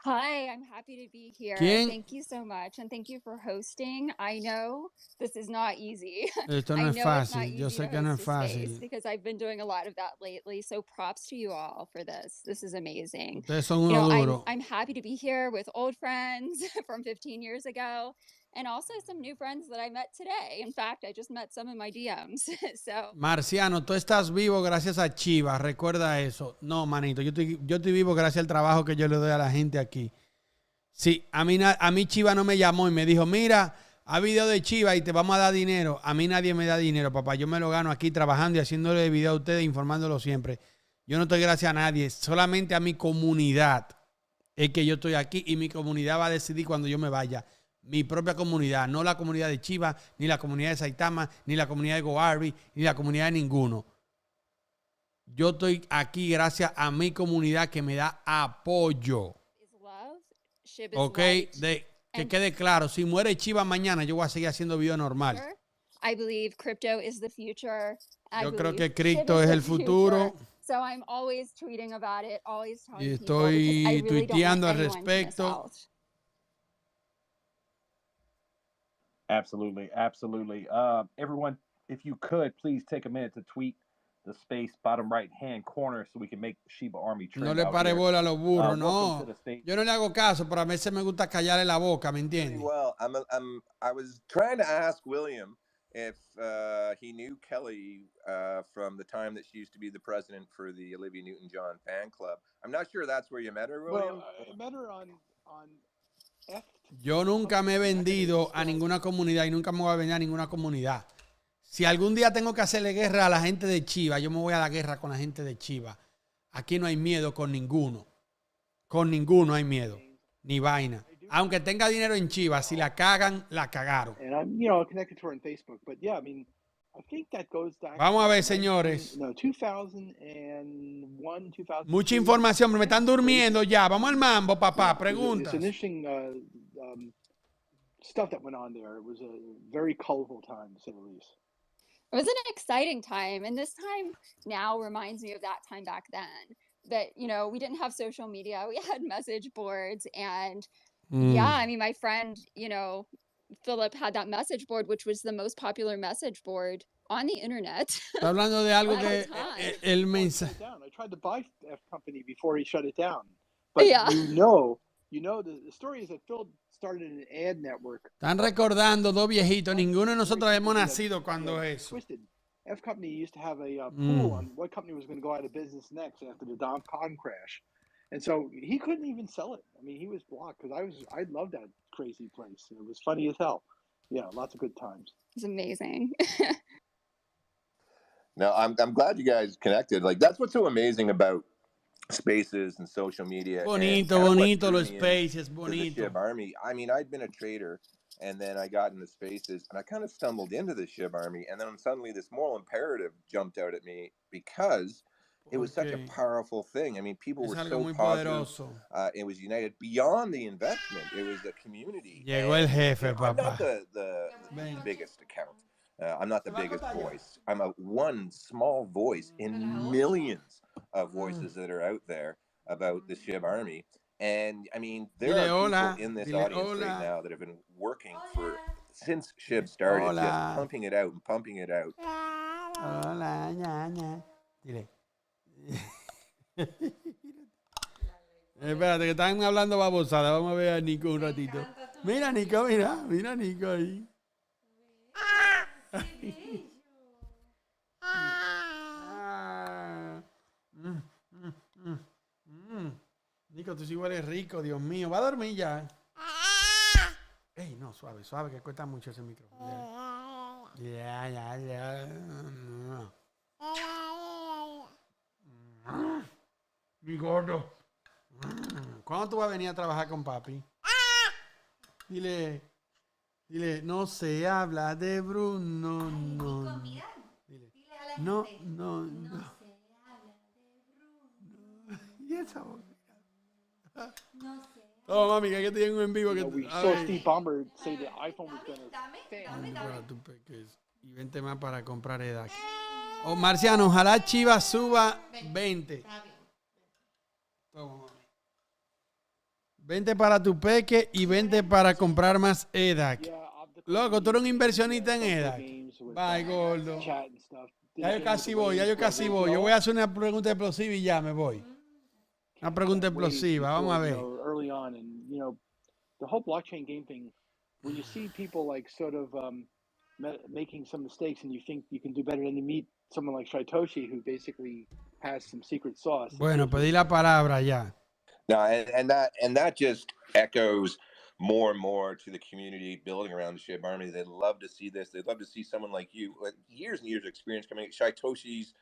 Hi, I'm happy to be here. Thank you so much, and thank you for hosting. I know this is not easy. Esto no es fácil. Yo sé que no es fácil. Because I've been doing a lot of that lately. So props to you all for this. This is amazing. Ustedes son uno duro. I'm happy to be here with old friends from 15 years ago. And also some new friends that I met today. In fact, I just met some in my DMs. So. Marciano, tú estás vivo gracias a Shiba. Recuerda eso. No, manito, yo estoy vivo gracias al trabajo que yo le doy a la gente aquí. Sí, a mí Shiba no me llamó y me dijo, mira, ha video de Shiba y te vamos a dar dinero. A mí nadie me da dinero, papá. Yo me lo gano aquí trabajando y haciéndole video a ustedes, informándolo siempre. Yo no estoy gracias a nadie, solamente a mi comunidad. Es que yo estoy aquí y mi comunidad va a decidir cuando yo me vaya. Mi propia comunidad, no la comunidad de Shiba, ni la comunidad de Saitama, ni la comunidad de GoArby, ni la comunidad de ninguno. Yo estoy aquí gracias a mi comunidad que me da apoyo. Ok, que quede claro, si muere Shiba mañana, yo voy a seguir haciendo video normal. I believe crypto is the future. Yo creo que cripto es el futuro. So I'm always tweeting about it, always telling y estoy tuiteando al respecto. Absolutely, absolutely. Everyone, if you could, please take a minute to tweet the space bottom right-hand corner so we can make Shiba Army trend. No le pare bola a los burros, no. Yo no le hago caso, pero a veces me gusta callarle la boca, ¿me entiendes? Well, I was trying to ask William if he knew Kelly from the time that she used to be the president for the Olivia Newton-John fan club. I'm not sure that's where you met her, William. Well, I met her on Yo nunca me he vendido a ninguna comunidad y nunca me voy a vender a ninguna comunidad. Si algún día tengo que hacerle guerra a la gente de Shiba, yo me voy a la guerra con la gente de Shiba. Aquí no hay miedo con ninguno. Con ninguno hay miedo. Ni vaina. Aunque tenga dinero en Shiba, si la cagan, la cagaron. And I'm, connected to her on Facebook, but yeah, I mean, I think that goes back. Vamos a ver, señores. No, 2001, 2002. Mucha información, me están durmiendo ya. Vamos al mambo, papá. Preguntas. It's an interesting stuff that went on there. It was a very colorful time, to say the least. It was an exciting time, and this time now reminds me of that time back then. That we didn't have social media, we had message boards, and Yeah, I mean, my friend, you know, Philip had that message board, which was the most popular message board on the internet. Está hablando de algo que el mensaje. I tried to buy F Company before he shut it down. But Yeah. you know, the story is that Phil started an ad network. Están recordando dos viejitos. Ninguno de nosotros hemos nacido cuando eso. Twisted. F Company used to have a pool on what company was going to go out of business next after the dot-com crash. And so he couldn't even sell it. I mean, he was blocked because I loved that crazy place. It was funny as hell. Yeah, lots of good times. It's amazing. No, I'm glad you guys connected. Like, that's what's so amazing about spaces and social media. Bonito, bonito los spaces, bonito. The SHIB Army. I mean, I'd been a trader, and then I got into spaces, and I kind of stumbled into the SHIB Army, and then suddenly this moral imperative jumped out at me because it was such a powerful thing. I mean, people were so positive. It was united beyond the investment. It was a community. Llegó el jefe, papá. I'm not the biggest account. I'm not the biggest voice. I'm one small voice in millions of voices that are out there about the SHIB Army. And I mean, there are people in this audience right now that have been working since SHIB started, just pumping it out and pumping it out. Hola, ñaña. Dile. Espérate, que están hablando babosada. Vamos a ver a Nico un ratito. Mira, Nico, mira Nico ahí. Nico, tú sí hueles rico, Dios mío. Va a dormir ya. Ey, no, suave, suave, que cuesta mucho ese micrófono. Ya. Mi gordo. ¿Cuándo tú vas a venir a trabajar con papi? Dile, no se habla de Bruno, no. Dile, no. Y esa boca. Oh, mami, que aquí tengo en vivo. We saw Steve Ballmer say the iPhone was going to fail. Y 20 más para comprar EDAC. Oh, Marciano, ojalá Chiva suba 20. Toma, mami. 20 para tu peque y 20 para comprar más EDAC. Loco, tú eres un inversionista en EDAC. Bye, gordo. Ya yo casi voy. Yo voy a hacer una pregunta explosiva y ya me voy. Una pregunta explosiva, vamos a ver. Early on, and the whole blockchain game thing, when you see people like sort of making some mistakes, and you think you can do better, and you meet someone like Satoshi, who basically has some secret sauce. Bueno, pedí la palabra ya. No, and that just echoes more and more to the community building around the SHIB Army. They'd love to see this. They'd love to see someone like you, with years and years of experience coming. Shatoshi's,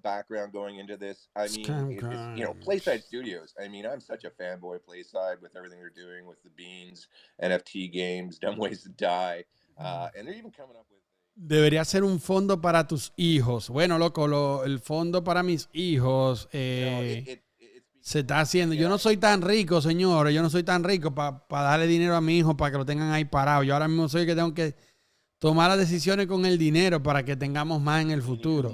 background going into this. I mean, it's Playside Studios. I mean, I'm such a fanboy of Playside with everything they're doing with the beans, NFT games, Dumb Ways to Die, and they're even coming up with. Debería ser un fondo para tus hijos. Bueno, loco, el fondo para mis hijos se está haciendo. Yo no soy tan rico, señores. Yo no soy tan rico para darle dinero a mi hijo para que lo tengan ahí parado. Yo ahora mismo soy el que tengo que tomar las decisiones con el dinero para que tengamos más en el futuro.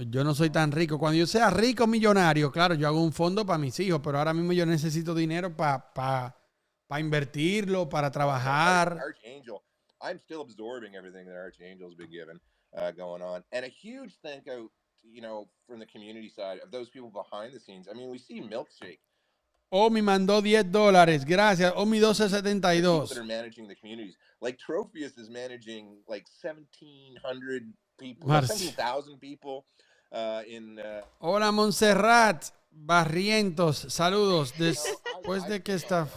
Yo no soy tan rico. Cuando yo sea rico, millonario, claro, yo hago un fondo para mis hijos, pero ahora mismo yo necesito dinero para invertirlo, para trabajar. Archangel, I'm still absorbing everything that Archangel's been given going on. And a huge thank out, from the community side of those people behind the scenes. I mean, we see Milkshake. Omi mandó $10. Gracias. Omi 1272. That are managing the communities. Like Trophius is managing like 1,700 people, 17,000 people Hola, Montserrat Barrientos. Saludos. Después de que está...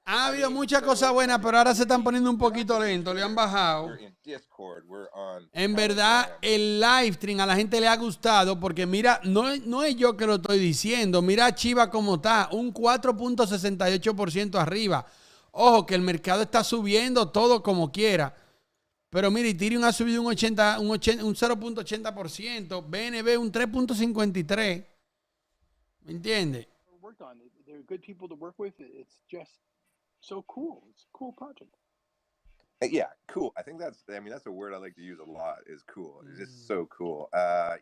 Ha habido muchas cosas buenas, pero ahora se están poniendo un poquito lentos, le han bajado. En verdad, el live stream a la gente le ha gustado porque mira, no es yo que lo estoy diciendo, mira a Chiva como está, un 4.68% arriba. Ojo, que el mercado está subiendo todo como quiera. Pero mira, Ethereum ha subido un 0.80%, BNB un 3.53%. ¿Me entiendes? They're good people to work with. It's just so cool. It's a cool project. Yeah, cool. I think that's a word I like to use a lot, is cool. It's just so cool.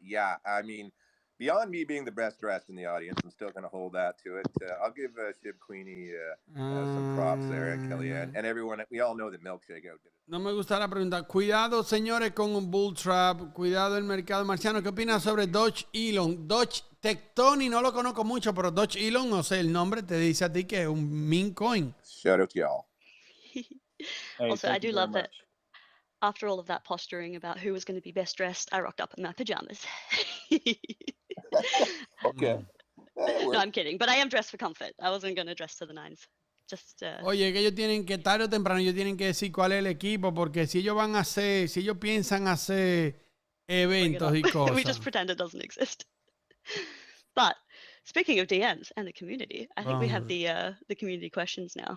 Yeah, I mean, beyond me being the best dressed in the audience, I'm still going to hold that to it. I'll give Shib Queenie some props there, and Kellyanne, and everyone. We all know that Milkshake outdid it. No me gusta la pregunta. Cuidado, señores, con un bull trap. Cuidado el mercado marciano. ¿Qué opinas sobre Doge Elon? Doge Tectoni, no lo conozco mucho, pero Doge Elon, no sé el nombre, te dice a ti que es un meme coin. Shout out to y'all. Also, I do love that after all of that posturing about who was going to be best dressed, I rocked up in my pajamas. Okay. No, I'm kidding, but I am dressed for comfort. I wasn't going to dress to the nines. Just, Oye, que ellos tienen que tarde o temprano ellos tienen que decir cuál es el equipo, porque si ellos van a hacer, si ellos piensan hacer eventos y cosas. We just pretend it doesn't exist. But speaking of DMs and the community, I think we have the community questions now.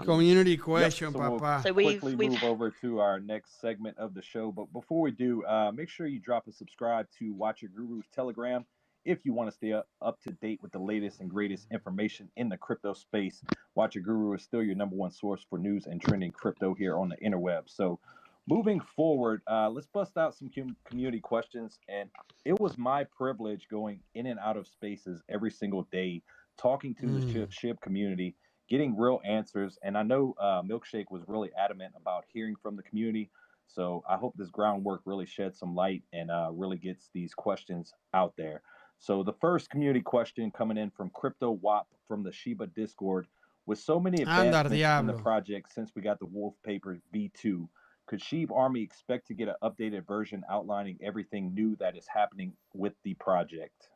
Community question, so papa. So we'll quickly move over to our next segment of the show. But before we do, make sure you drop a subscribe to Watch Your Guru's Telegram if you want to stay up to date with the latest and greatest information in the crypto space. Watch Your Guru is still your #1 source for news and trending crypto here on the interweb. So moving forward, let's bust out some community questions. And it was my privilege going in and out of spaces every single day, talking to the SHIB community, getting real answers. And I know Milkshake was really adamant about hearing from the community. So I hope this groundwork really sheds some light and really gets these questions out there. So the first community question coming in from Crypto WAP from the Shiba Discord. With so many advancements in the project since we got the Wolf Paper V2, could SHIB Army expect to get an updated version outlining everything new that is happening with the project?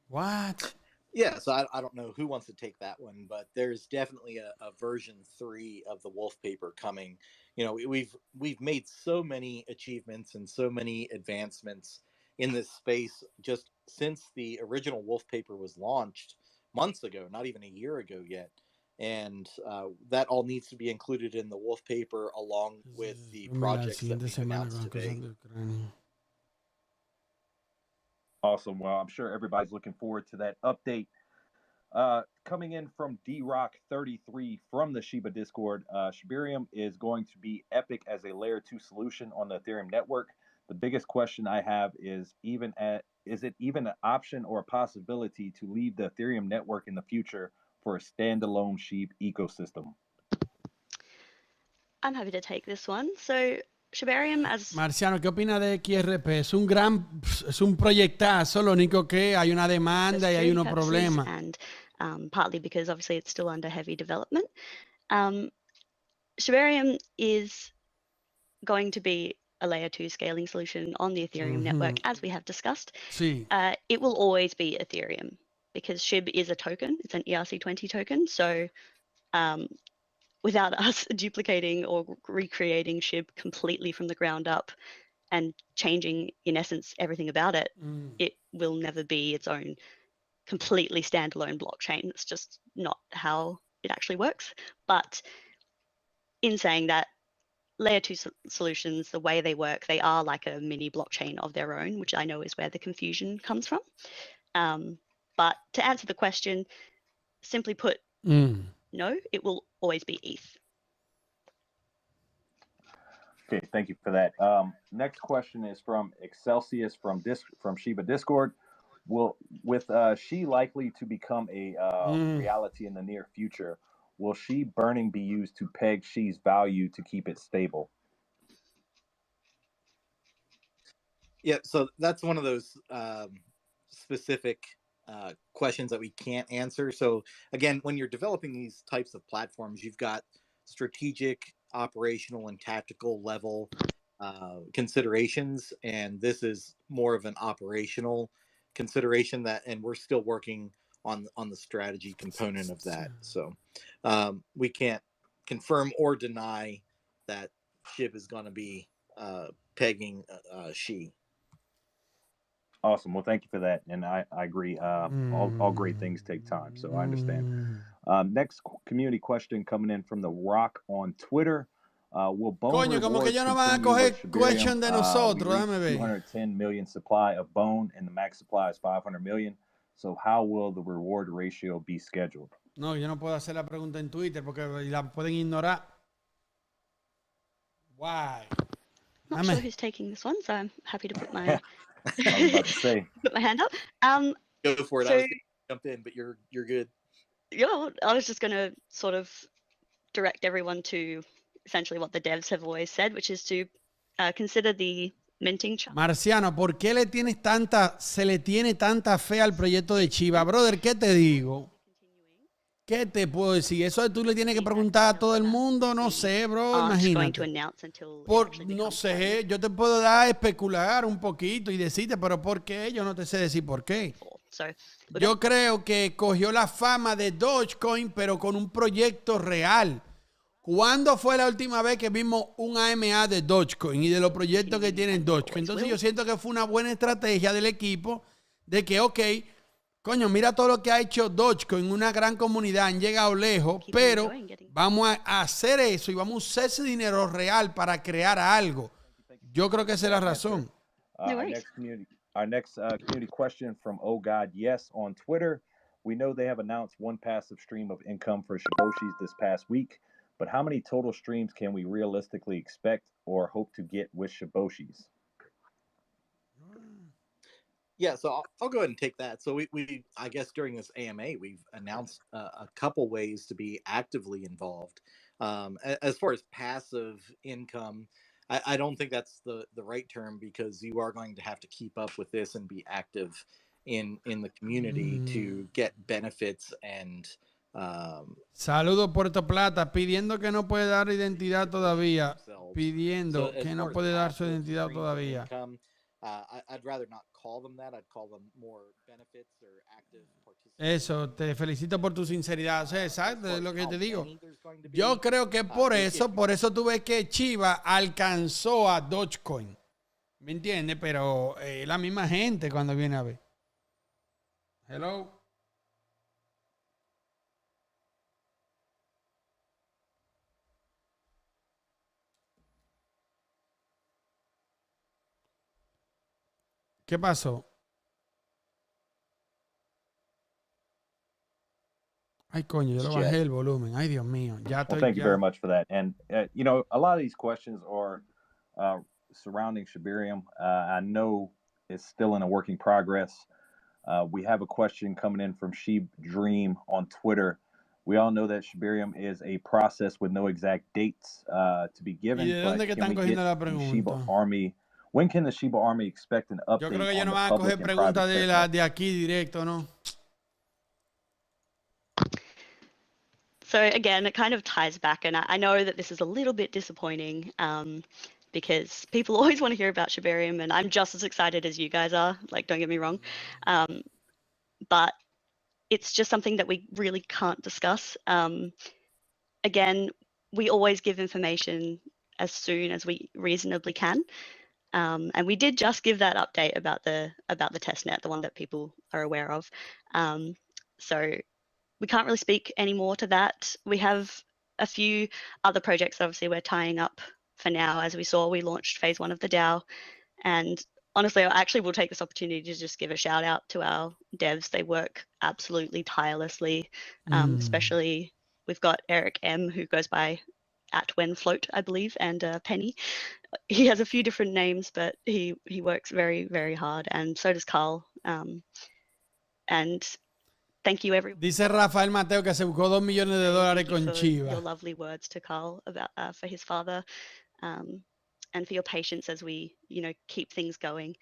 What? Yeah, so I don't know who wants to take that one, but there's definitely a version 3 of the Wolf Paper coming. You know, we've made so many achievements and so many advancements in this space just since the original Wolf Paper was launched months ago, not even a year ago yet. And that all needs to be included in the Wolf Paper along with the projects that we've announced today. Awesome. Well, I'm sure everybody's looking forward to that update. Coming in from DRock33 from the Shiba Discord, Shibarium is going to be epic as a layer 2 solution on the Ethereum network. The biggest question I have is is it even an option or a possibility to leave the Ethereum network in the future for a standalone SHIB ecosystem? I'm happy to take this one. So Shibarium as... Marciano, ¿qué opina de XRP? Es un proyectazo, lo único que hay una demanda y hay unos problemas. And partly because obviously it's still under heavy development. Shibarium is going to be a layer 2 scaling solution on the Ethereum network, as we have discussed. Sí. It will always be Ethereum because SHIB is a token. It's an ERC20 token. So without us duplicating or recreating SHIB completely from the ground up and changing, in essence, everything about it, it will never be its own completely standalone blockchain. It's just not how it actually works. But in saying that, layer 2 solutions, the way they work, they are like a mini blockchain of their own, which I know is where the confusion comes from. But to answer the question, simply put, no, it will always be ETH. Okay, thank you for that. Next question is from Excelsius from Shiba Discord. With SHI likely to become a reality in the near future, will SHI burning be used to peg SHI's value to keep it stable? Yeah, so that's one of those specific questions that we can't answer. So again, when you're developing these types of platforms, you've got strategic, operational, and tactical level considerations, and this is more of an operational consideration and we're still working on the strategy component of that. So we can't confirm or deny that SHIB is going to be pegging SHI. Awesome. Well, thank you for that. And I agree. All great things take time. So I understand. Next community question coming in from The Rock on Twitter. Will Bone Coño, como que ellos no van a coger question de nosotros. Déjame ver. 210 million supply of Bone and the max supply is 500 million. So how will the reward ratio be scheduled? No, yo no puedo hacer la pregunta en Twitter porque la pueden ignorar. Why? Not sure who's taking this one, so I'm happy to put my I was about to say. Put my hand up. Go for it. So, I was going to jump in, but you're good. Yeah, I was just going to sort of direct everyone to essentially what the devs have always said, which is to consider the minting chart. Marciano, ¿por qué se le tiene tanta fe al proyecto de Shiba? Brother, ¿qué te digo? ¿Qué te puedo decir? Eso tú le tienes que preguntar a todo el mundo, no sé, bro, imagínate. No sé, yo te puedo dar a especular un poquito y decirte, pero ¿por qué? Yo no te sé decir por qué. Yo creo que cogió la fama de Dogecoin, pero con un proyecto real. ¿Cuándo fue la última vez que vimos un AMA de Dogecoin y de los proyectos que tienen Dogecoin? Entonces yo siento que fue una buena estrategia del equipo de que, ok, coño, mira todo lo que ha hecho Dogecoin, una gran comunidad, han llegado lejos, pero vamos a hacer eso y vamos a usar ese dinero real para crear algo. Yo creo que esa es la razón. Our next community question from Oh God Yes on Twitter. We know they have announced one passive stream of income for Shiboshis this past week, but how many total streams can we realistically expect or hope to get with Shiboshis? Yeah, so I'll go ahead and take that. So we I guess during this AMA, we've announced a couple ways to be actively involved. As far as passive income, I don't think that's the right term, because you are going to have to keep up with this and be active in the community to get benefits and Saludos Puerto Plata, pidiendo que no puede dar identidad todavía. Pidiendo que no puede dar su identidad todavía. I'd rather not call them that. I'd call them more benefits or active participants. Eso, te felicito por tu sinceridad. O sea, exacto, es lo que te digo. Yo creo que por eso tú ves que Shiba alcanzó a Dogecoin. ¿Me entiendes? Pero la misma gente cuando viene a ver. Hello. ¿Qué pasó? Ay, coño, yo lo bajé el volumen. Ay, Dios mío. Ya estoy, thank you very much for that. And, you know, a lot of these questions are surrounding Shibarium. I know it's still in a working progress. We have a question coming in from Sheep Dream on Twitter. We all know that Shibarium is a process with no exact dates to be given. But can we get the Shiba Army? When can the Shiba Army expect an update? Yo creo que ellos no van a coger preguntas de aquí directo, ¿no? So again, it kind of ties back, and I know that this is a little bit disappointing because people always want to hear about Shibarium, and I'm just as excited as you guys are. Like, don't get me wrong, but it's just something that we really can't discuss. Again, we always give information as soon as we reasonably can. And we did just give that update about the testnet, the one that people are aware of. So we can't really speak any more to that. We have a few other projects, obviously, we're tying up for now. As we saw, we launched phase 1 of the DAO. And honestly, I actually will take this opportunity to just give a shout out to our devs. They work absolutely tirelessly, especially we've got Eric M, who goes by @WhenFloat, I believe, and Penny. He has a few different names, but he works very, very hard, and so does Carl. And thank you, everyone. Dice Rafael Mateo que se buscó $2 millones con Shiba. Your lovely words to Carl about for his father, and for your patience as we, keep things going.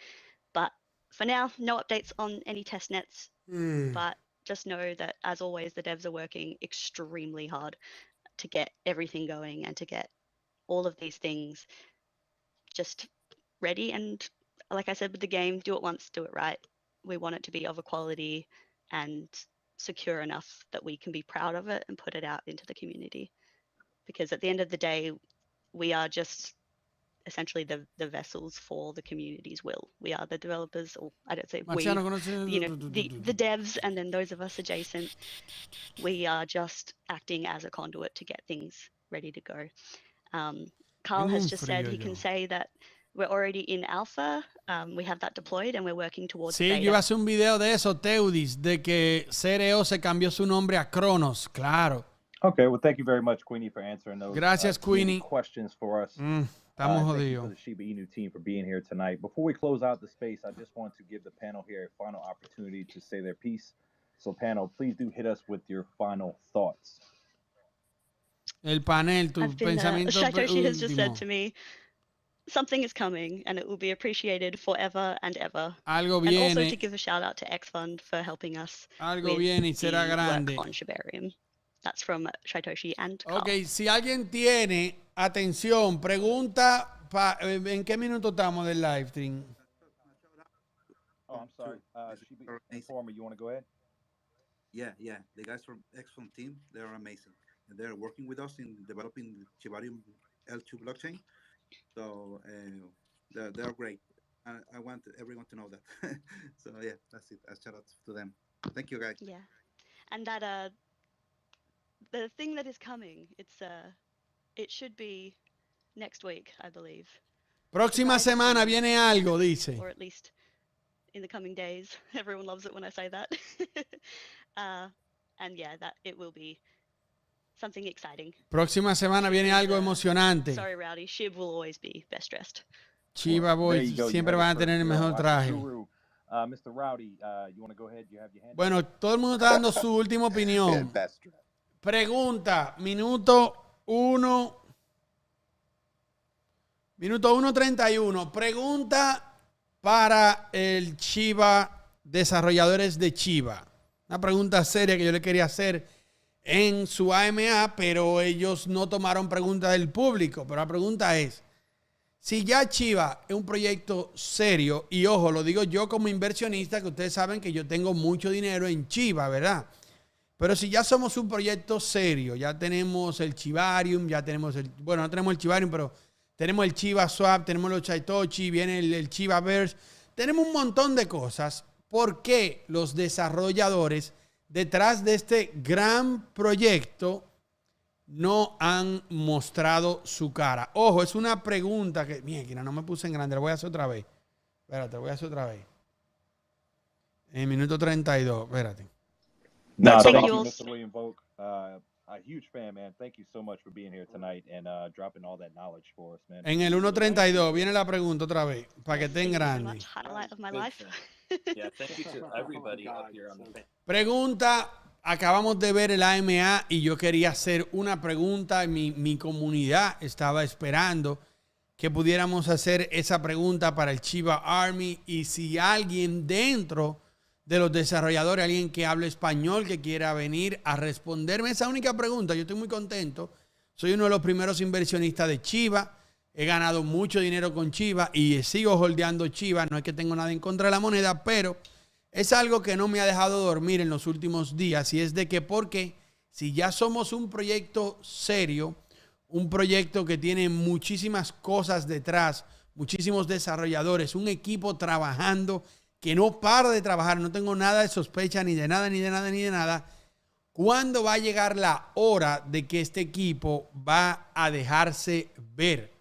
But for now, no updates on any test nets. But just know that, as always, the devs are working extremely hard to get everything going and to get all of these things just ready. And like I said with the game, do it once, do it right. We want it to be of a quality and secure enough that we can be proud of it and put it out into the community. Because at the end of the day, we are just essentially the vessels for the community's will. We are the developers, or I don't say we, the devs, and then those of us adjacent, we are just acting as a conduit to get things ready to go. Carl has just said he can say that we're already in alpha. We have that deployed and we're working towards beta. Sí, yo iba a hacer un video de eso, Teudis, de que CREO se cambió su nombre a Cronos, claro. Okay, well, thank you very much, Queenie, for answering those Gracias, Queenie. questions for us. Estamos Thank you jodidos. for the Shiba Inu team for being here tonight. Before we close out the space, I just want to give the panel here a final opportunity to say their piece. So, panel, please do hit us with your final thoughts. El panel, tu pensamiento Satoshi has just said último. to me, something is coming and it will be appreciated forever and ever. Algo And also viene. to give a shout out to X Fund for helping us Algo with viene y será the grande. work on Shibarium. That's from Satoshi and Carl. Ok, si alguien tiene, atención, pregunta, ¿en qué minuto estamos del live stream? Oh, I'm sorry. Shiba Informer, you want to go ahead? Yeah. The guys from X-Fund team, they're amazing. And they're working with us in developing the Shibarium L2 blockchain. So they're great. I want everyone to know that. So yeah, that's it. A shout out to them. Thank you, guys. Yeah. And that the thing that is coming, it should be next week, I believe. Próxima semana viene algo, dice. Or at least in the coming days. Everyone loves it when I say that. And yeah, that it will be something exciting. Próxima semana viene algo emocionante. Sorry, Rowdy. Shib will always be best dressed. Chiba Boys siempre van a tener el mejor traje. Mr. Rowdy, you want to go ahead? You have your hand. Bueno, todo el mundo está dando su última opinión. Pregunta, minuto 1:31. Pregunta para el Shiba, desarrolladores de Shiba. Una pregunta seria que yo le quería hacer en su AMA, pero ellos no tomaron preguntas del público. Pero la pregunta es, si ya Shiba es un proyecto serio, y ojo, lo digo yo como inversionista, que ustedes saben que yo tengo mucho dinero en Shiba, ¿verdad? Pero si ya somos un proyecto serio, ya tenemos el Shibarium, ya tenemos bueno, no tenemos el Shibarium, pero tenemos el Shiba Swap, tenemos los Satoshi, viene el Shibaverse, tenemos un montón de cosas. ¿Por qué los desarrolladores detrás de este gran proyecto no han mostrado su cara? Ojo, es una pregunta que, mira, no me puse en grande, la voy a hacer otra vez. Espérate, voy a hacer otra vez. En el minuto 32, espérate. No, thank you, Mr. William Volk. A huge fan, man. Thank you so much for being here tonight and dropping all that knowledge for us, man. En el 1:32 viene la pregunta otra vez, para que estén grandes. Highlight of my life. Yeah, thank you to everybody up here on the panel. Pregunta, acabamos de ver el AMA y yo quería hacer una pregunta. Mi comunidad estaba esperando que pudiéramos hacer esa pregunta para el Shiba Army. Y si alguien dentro de los desarrolladores, alguien que hable español, que quiera venir a responderme esa única pregunta, yo estoy muy contento. Soy uno de los primeros inversionistas de Shiba. He ganado mucho dinero con Shiba y sigo holdeando Shiba. No es que tengo nada en contra de la moneda, pero es algo que no me ha dejado dormir en los últimos días. Y es de que, porque si ya somos un proyecto serio, un proyecto que tiene muchísimas cosas detrás, muchísimos desarrolladores, un equipo trabajando que no para de trabajar, no tengo nada de sospecha ni de nada, ni de nada, ni de nada. ¿Cuándo va a llegar la hora de que este equipo va a dejarse ver,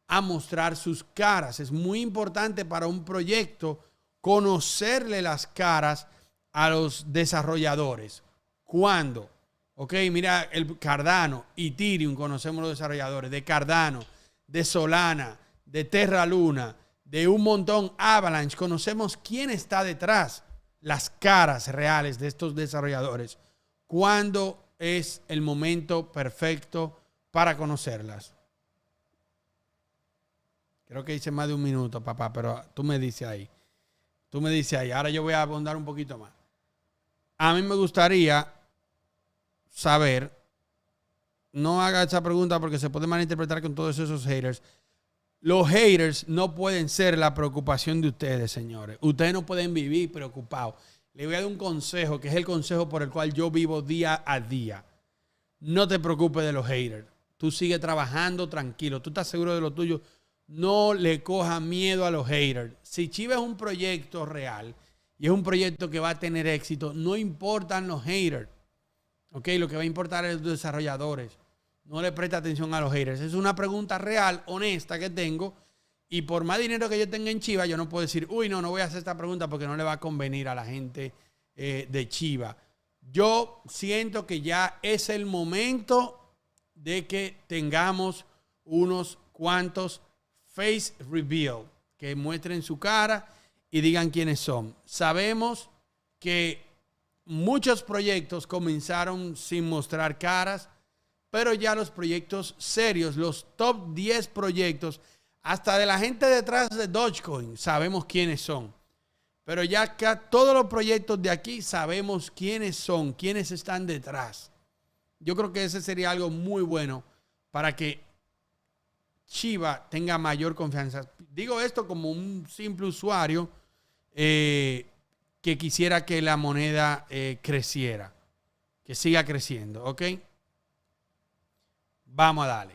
a mostrar sus caras? Es muy importante para un proyecto conocerle las caras a los desarrolladores. ¿Cuándo? Ok, mira, el Cardano, Ethereum, conocemos los desarrolladores de Cardano, de Solana, de Terra Luna, de un montón, Avalanche. Conocemos quién está detrás, las caras reales de estos desarrolladores. ¿Cuándo es el momento perfecto para conocerlas? Creo que hice más de un minuto, papá, pero tú me dices ahí. Tú me dices ahí. Ahora yo voy a abundar un poquito más. A mí me gustaría saber, no haga esa pregunta porque se puede malinterpretar con todos esos haters. Los haters no pueden ser la preocupación de ustedes, señores. Ustedes no pueden vivir preocupados. Le voy a dar un consejo, que es el consejo por el cual yo vivo día a día. No te preocupes de los haters. Tú sigue trabajando tranquilo. Tú estás seguro de lo tuyo. No le cojas miedo a los haters. Si Shiba es un proyecto real y es un proyecto que va a tener éxito, no importan los haters. ¿Ok? Lo que va a importar es los desarrolladores. No le presta atención a los haters. Es una pregunta real, honesta que tengo. Y por más dinero que yo tenga en Shiba, yo no puedo decir, uy, no voy a hacer esta pregunta porque no le va a convenir a la gente de Shiba. yo siento que ya es el momento de que tengamos unos cuantos face reveal, que muestren su cara y digan quiénes son. Sabemos que muchos proyectos comenzaron sin mostrar caras, pero ya los proyectos serios, los top 10 proyectos, hasta de la gente detrás de Dogecoin, sabemos quiénes son. Pero ya acá todos los proyectos de aquí sabemos quiénes son, quiénes están detrás. Yo creo que ese sería algo muy bueno para que Shiba tenga mayor confianza. Digo esto como un simple usuario que quisiera que la moneda creciera, que siga creciendo, ¿ok? Vamos a darle.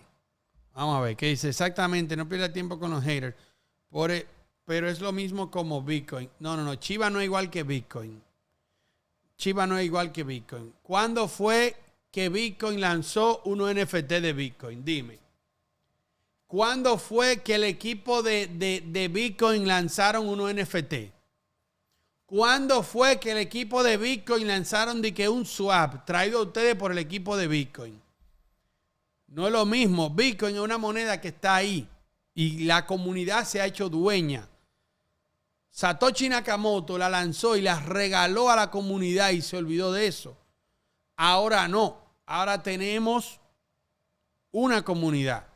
Vamos a ver qué dice exactamente. No pierda tiempo con los haters. Pero es lo mismo como Bitcoin. No. Shiba no es igual que Bitcoin. Shiba no es igual que Bitcoin. ¿Cuándo fue que Bitcoin lanzó un NFT de Bitcoin? Dime. ¿Cuándo fue que el equipo de Bitcoin lanzaron un NFT? ¿Cuándo fue que el equipo de Bitcoin lanzaron un swap traído a ustedes por el equipo de Bitcoin? No es lo mismo. Bitcoin es una moneda que está ahí y la comunidad se ha hecho dueña. Satoshi Nakamoto la lanzó y la regaló a la comunidad y se olvidó de eso. Ahora no. Ahora tenemos una comunidad.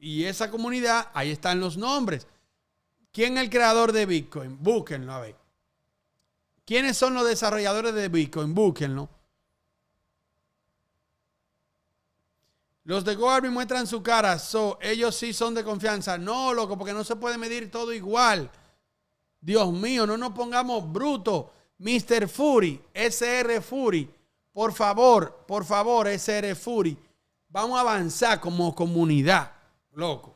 Y esa comunidad, ahí están los nombres. ¿Quién es el creador de Bitcoin? Búsquenlo a ver. ¿Quiénes son los desarrolladores de Bitcoin? Búsquenlo. Los de Goarby muestran su cara. Ellos sí son de confianza. No, loco, porque no se puede medir todo igual. Dios mío, no nos pongamos brutos. Mr. Fury, SR Fury. Por favor, SR Fury. Vamos a avanzar como comunidad, loco.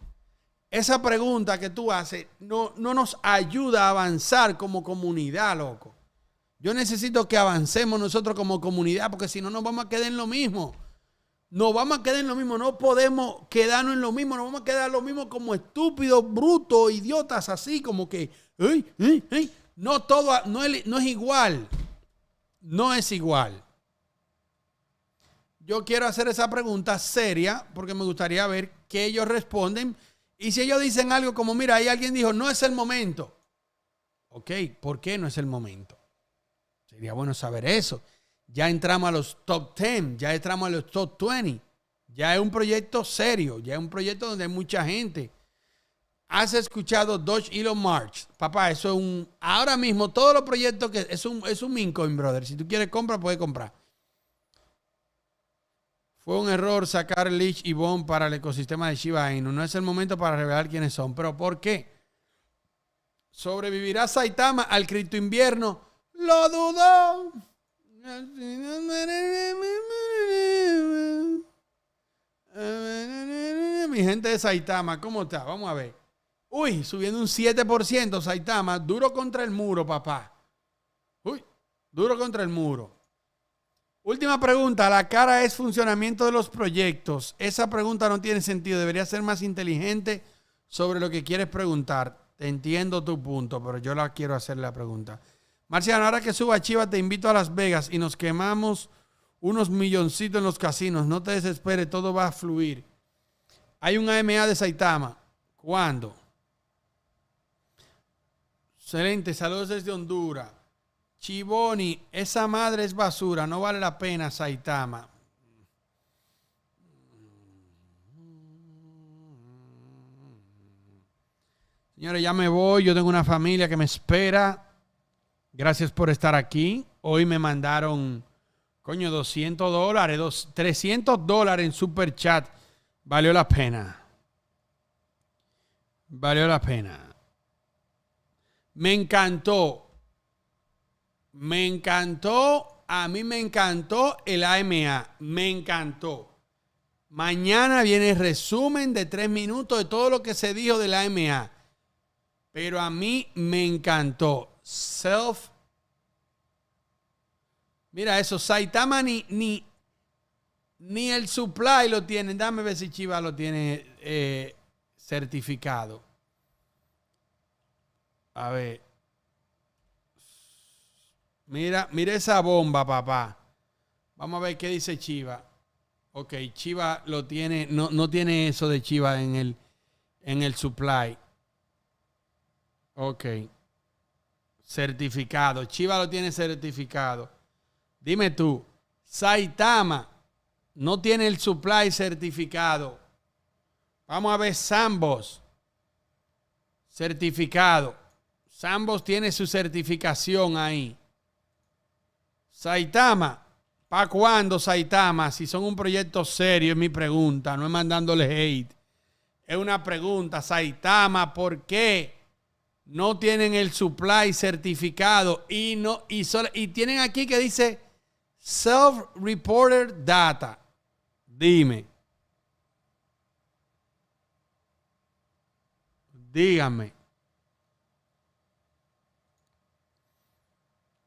Esa pregunta que tú haces no nos ayuda a avanzar como comunidad, loco. Yo necesito que avancemos nosotros como comunidad, porque si no nos vamos a quedar en lo mismo. Nos vamos a quedar en lo mismo, no podemos quedarnos en lo mismo, nos vamos a quedar en lo mismo como estúpidos, brutos, idiotas, así como que, no todo, no es igual, no es igual. Yo quiero hacer esa pregunta seria porque me gustaría ver qué ellos responden y si ellos dicen algo como, mira, ahí alguien dijo, no es el momento. Ok, ¿por qué no es el momento? Sería bueno saber eso. Ya entramos a los top 10, ya entramos a los top 20. Ya es un proyecto serio, ya es un proyecto donde hay mucha gente. ¿Has escuchado Dodge Elon March? Papá, eso es ahora mismo todos los proyectos que es un mincoin, brother. Si tú quieres comprar, puedes comprar. Fue un error sacar Leech y Bond para el ecosistema de Shiba Inu. No es el momento para revelar quiénes son. ¿Pero por qué? ¿Sobrevivirá Saitama al cripto invierno? Lo dudo. Mi gente de Saitama, ¿cómo está? Vamos a ver. Uy, subiendo un 7% Saitama. Duro contra el muro, papá. Uy, duro contra el muro. Última pregunta. ¿La cara es funcionamiento de los proyectos? Esa pregunta no tiene sentido. Debería ser más inteligente sobre lo que quieres preguntar. Entiendo tu punto, pero yo la quiero hacer la pregunta. Marciano, ahora que suba Chiva, te invito a Las Vegas y nos quemamos unos milloncitos en los casinos. No te desesperes, todo va a fluir. Hay un AMA de Saitama. ¿Cuándo? Excelente, saludos desde Honduras. Chiboni, esa madre es basura, no vale la pena, Saitama. Señores, ya me voy, yo tengo una familia que me espera. Gracias por estar aquí. Hoy me mandaron, coño, $200, $300 en super chat. Valió la pena. Valió la pena. Me encantó. Me encantó. A mí me encantó el AMA. Me encantó. Mañana viene el resumen de 3 minutos de todo lo que se dijo del AMA. Pero a mí me encantó. Mira eso, Saitama ni el supply lo tienen. Dame ver si Chiva lo tiene certificado. A ver. Mira esa bomba, papá. Vamos a ver qué dice Shiba. Ok, Shiba lo tiene, no tiene eso de Shiba en el supply. Ok. Certificado. Shiba lo tiene certificado. Dime tú, Saitama no tiene el supply certificado. Vamos a ver Sambos. Certificado. Sambos tiene su certificación ahí. Saitama. ¿Para cuándo, Saitama? Si son un proyecto serio, es mi pregunta. No es mandándole hate. Es una pregunta, Saitama. ¿Por qué no tienen el supply certificado? Y tienen aquí que dice self-reported data. Dime. Dígame.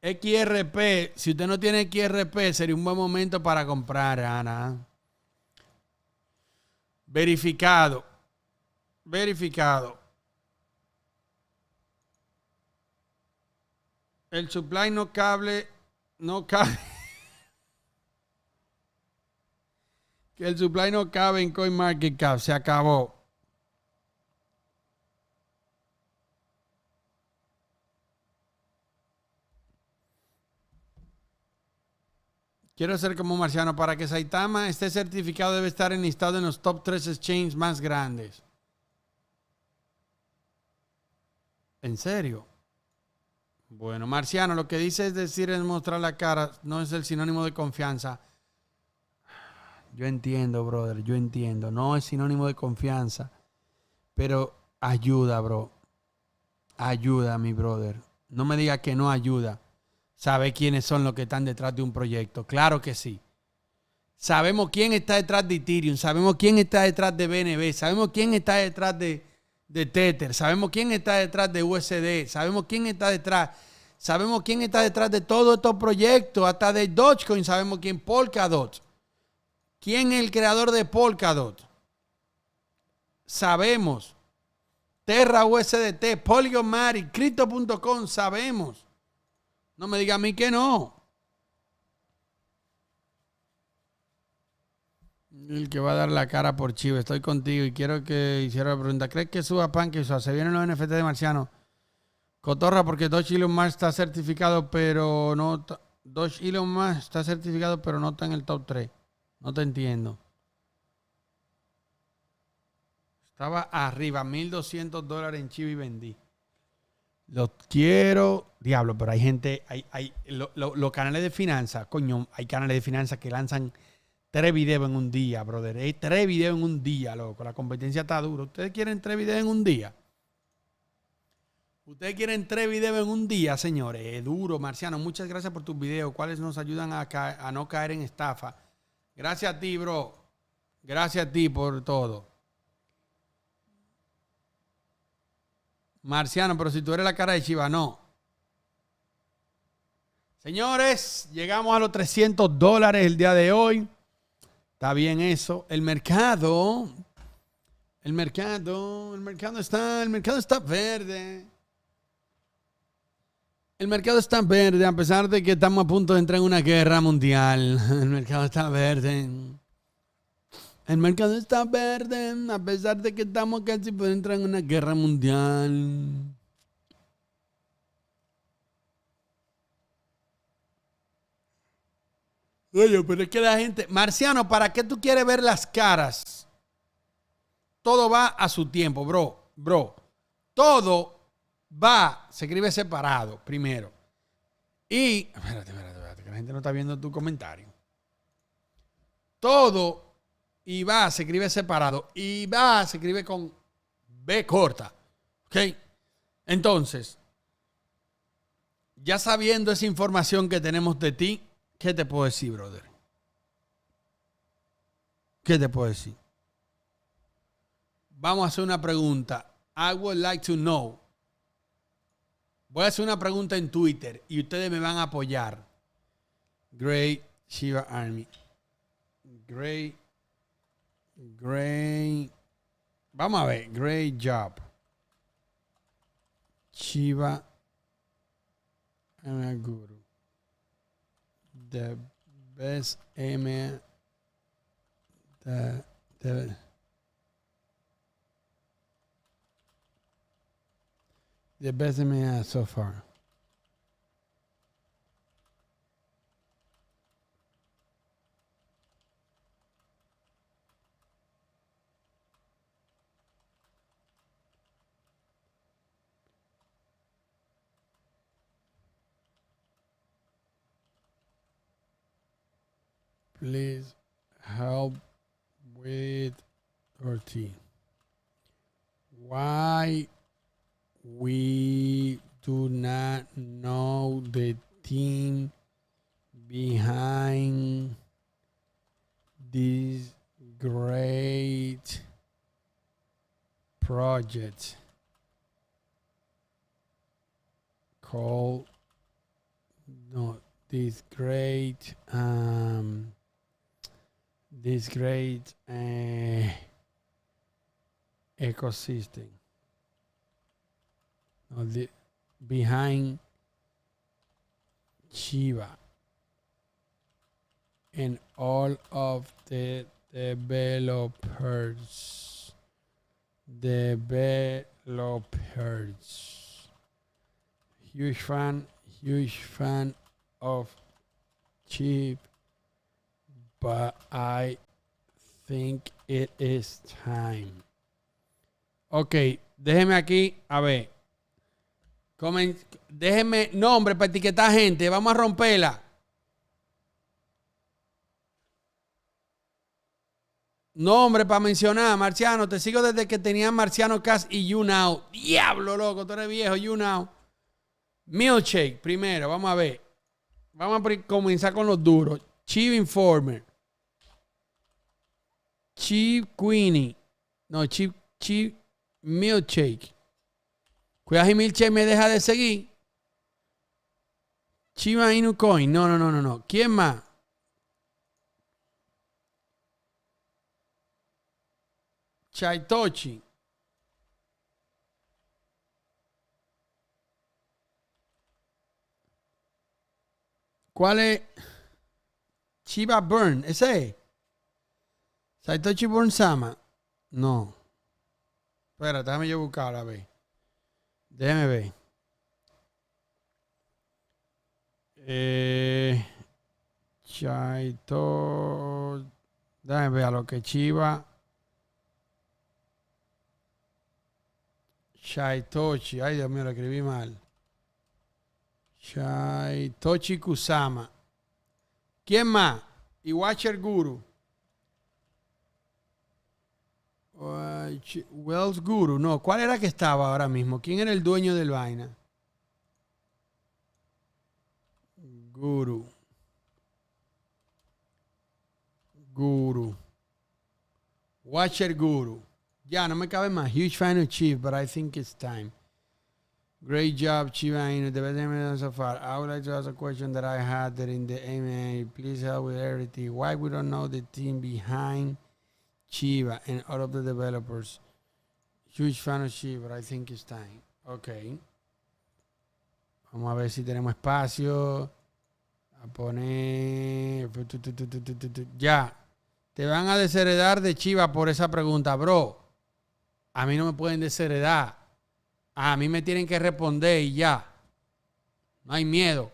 XRP, si usted no tiene XRP, sería un buen momento para comprar, Ana. Verificado. El supply no cabe. Que el supply no cabe en CoinMarketCap. Se acabó. Quiero ser como Marciano. Para que Saitama esté certificado debe estar enlistado en los top 3 exchanges más grandes. ¿En serio? Bueno, Marciano, lo que dice es decir, es mostrar la cara. No es el sinónimo de confianza. Yo entiendo, brother. Yo entiendo. No es sinónimo de confianza. Pero ayuda, bro. Ayuda, mi brother. No me diga que no ayuda. ¿Sabe quiénes son los que están detrás de un proyecto? Claro que sí. Sabemos quién está detrás de Ethereum. Sabemos quién está detrás de BNB. Sabemos quién está detrás de Tether. Sabemos quién está detrás de USD. Sabemos quién está detrás. Sabemos quién está detrás de todos estos proyectos. Hasta de Dogecoin sabemos quién. Polkadot. ¿Quién es el creador de Polkadot? Sabemos. Terra USDT, Polygonmatic, Crypto.com, sabemos. No me diga a mí que no. El que va a dar la cara por Chivo. Estoy contigo y quiero que hiciera la pregunta. ¿Crees que suba PancakeSwap? Se vienen los NFT de Marciano. Cotorra, porque Doge Elon Musk está certificado, pero no... Doge Elon Musk está certificado, pero no está en el top 3. No te entiendo. Estaba arriba, $1,200 en Chivo y vendí. Los quiero. Diablo, pero hay gente, los canales de finanzas, coño, hay canales de finanzas que lanzan 3 videos en un día, brother. 3 videos en un día, loco. La competencia está dura. ¿Ustedes quieren 3 videos en un día? ¿Ustedes quieren 3 videos en un día, señores? Es duro, Marciano. Muchas gracias por tus videos, cuales nos ayudan a no caer en estafa. Gracias a ti, bro. Gracias a ti por todo. Marciano, pero si tú eres la cara de Shiba, no. Señores, llegamos a los $300 el día de hoy. Está bien eso. El mercado está verde. El mercado está verde a pesar de que estamos a punto de entrar en una guerra mundial. El mercado está verde. El mercado está verde a pesar de que estamos casi por entrar en una guerra mundial. Oye, pero es que la gente... Marciano, ¿para qué tú quieres ver las caras? Todo va a su tiempo, bro. Todo va... Se escribe separado, primero. Y... Espérate, que la gente no está viendo tu comentario. Todo... Y va, se escribe separado. Y va, se escribe con B corta. ¿Ok? Entonces, ya sabiendo esa información que tenemos de ti, ¿qué te puedo decir, brother? ¿Qué te puedo decir? Vamos a hacer una pregunta. I would like to know. Voy a hacer una pregunta en Twitter y ustedes me van a apoyar. Great Shiba Army. Great. Vamos a ver. Great job. Shiba Guru. the best MES the best MES so far. Please help with our team. Why we do not know the team behind this great project called this great ecosystem behind Shiba and all of the developers. Huge fan of Shiba, but I think it is time. Ok, déjeme aquí, a ver. Déjeme nombre para etiquetar gente. Vamos a romperla. Nombre para mencionar. Marciano, te sigo desde que tenía Marciano Cast y You Now. Diablo, loco, tú eres viejo, You Now. Milkshake, primero, vamos a ver. Vamos a comenzar con los duros. Chief Informer. Chief Queenie. No, Chief Milkshake. Cuidado y Milkshake me deja de seguir. Shiba Inu Coin. No. ¿Quién más? Chaitochi. ¿Cuál es? Shiba Burn. ¿Ese es? Saitochi Burn Sama. No. Espera, déjame yo buscar a ver. Déjame ver. Chaito. Déjame ver a lo que Shiba. Chaitochi. Ay, Dios mío, lo escribí mal. Chaitochi Kusama. ¿Quién más? Y Watcher Guru. Wells Guru. No, ¿cuál era que estaba ahora mismo? ¿Quién era el dueño del vaina? Guru. Watcher Guru. Ya, no me cabe más. Huge fan of Chief, but I think it's time. Great job, Shiba Inu. The best evidence so far. I would like to ask a question that I had there in the AMA. Please help with everything. Why we don't know the team behind Shiba and all of the developers? Huge fan of Shiba, but I think it's time. Ok. Vamos a ver si tenemos espacio. A poner... Ya. Te van a desheredar de Shiba por esa pregunta, bro. A mí no me pueden desheredar. A mí me tienen que responder y ya. No hay miedo.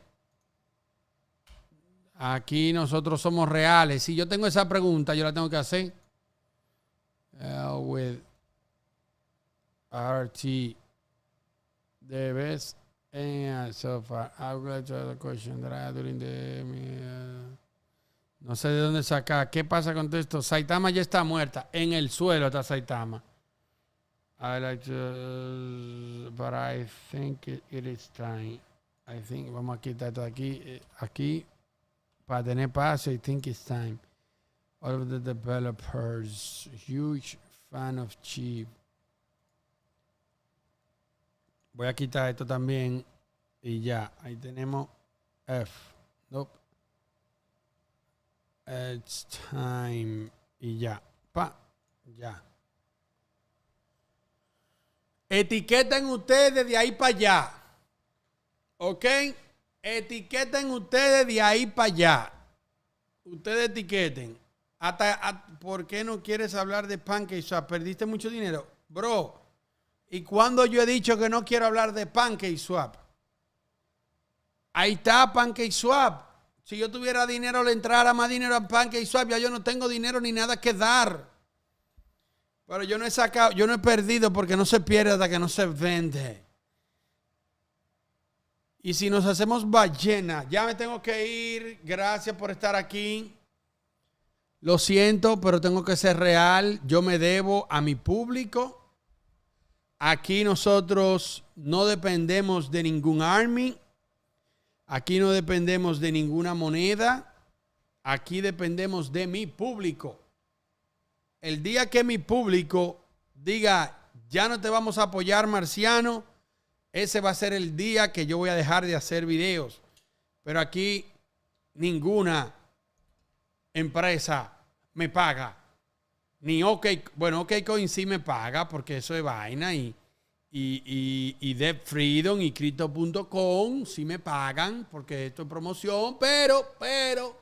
Aquí nosotros somos reales. Si yo tengo esa pregunta, yo la tengo que hacer. With RT. The best so far. I would like to ask a question that I had during the... no sé de dónde sacar. ¿Qué pasa con todo esto? Saitama ya está muerta. En el suelo está Saitama. I like to, but I think it is time. I think, vamos a quitar esto aquí, para tener paz. I think it's time. All of the developers, huge fan of Chief. Voy a quitar esto también y ya. Ahí tenemos F. Nope. It's time y ya. Ya. Etiqueten ustedes de ahí para allá. ¿Ok? etiqueten ustedes de ahí para allá. Ustedes etiqueten. ¿Por qué no quieres hablar de PancakeSwap? ¿Perdiste mucho dinero? Bro, ¿y cuándo yo he dicho que no quiero hablar de PancakeSwap? Ahí está PancakeSwap. Si yo tuviera dinero, le entrara más dinero a PancakeSwap. Ya yo no tengo dinero ni nada que dar. Pero yo no he sacado, yo no he perdido porque no se pierde hasta que no se vende. Y si nos hacemos ballena, ya me tengo que ir. Gracias por estar aquí. Lo siento, pero tengo que ser real. Yo me debo a mi público. Aquí nosotros no dependemos de ningún army. Aquí no dependemos de ninguna moneda. Aquí dependemos de mi público. El día que mi público diga, ya no te vamos a apoyar, Marciano, ese va a ser el día que yo voy a dejar de hacer videos. Pero aquí ninguna empresa me paga. Ni bueno, OKCoin sí me paga porque eso es vaina y Debt Freedom y Crypto.com sí me pagan porque esto es promoción, pero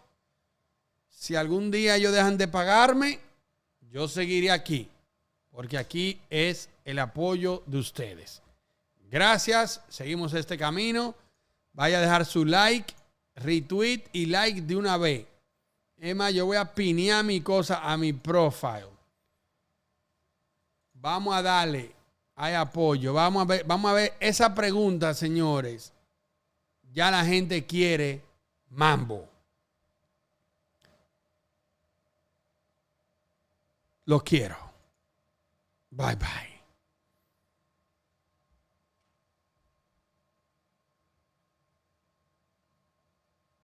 si algún día ellos dejan de pagarme, yo seguiré aquí porque aquí es el apoyo de ustedes. Gracias, seguimos este camino. Vaya a dejar su like, retweet y like de una vez. Emma, yo voy a pinear mi cosa a mi profile. Vamos a darle. Hay apoyo. Vamos a ver esa pregunta, señores. Ya la gente quiere mambo. Lo quiero. Bye, bye.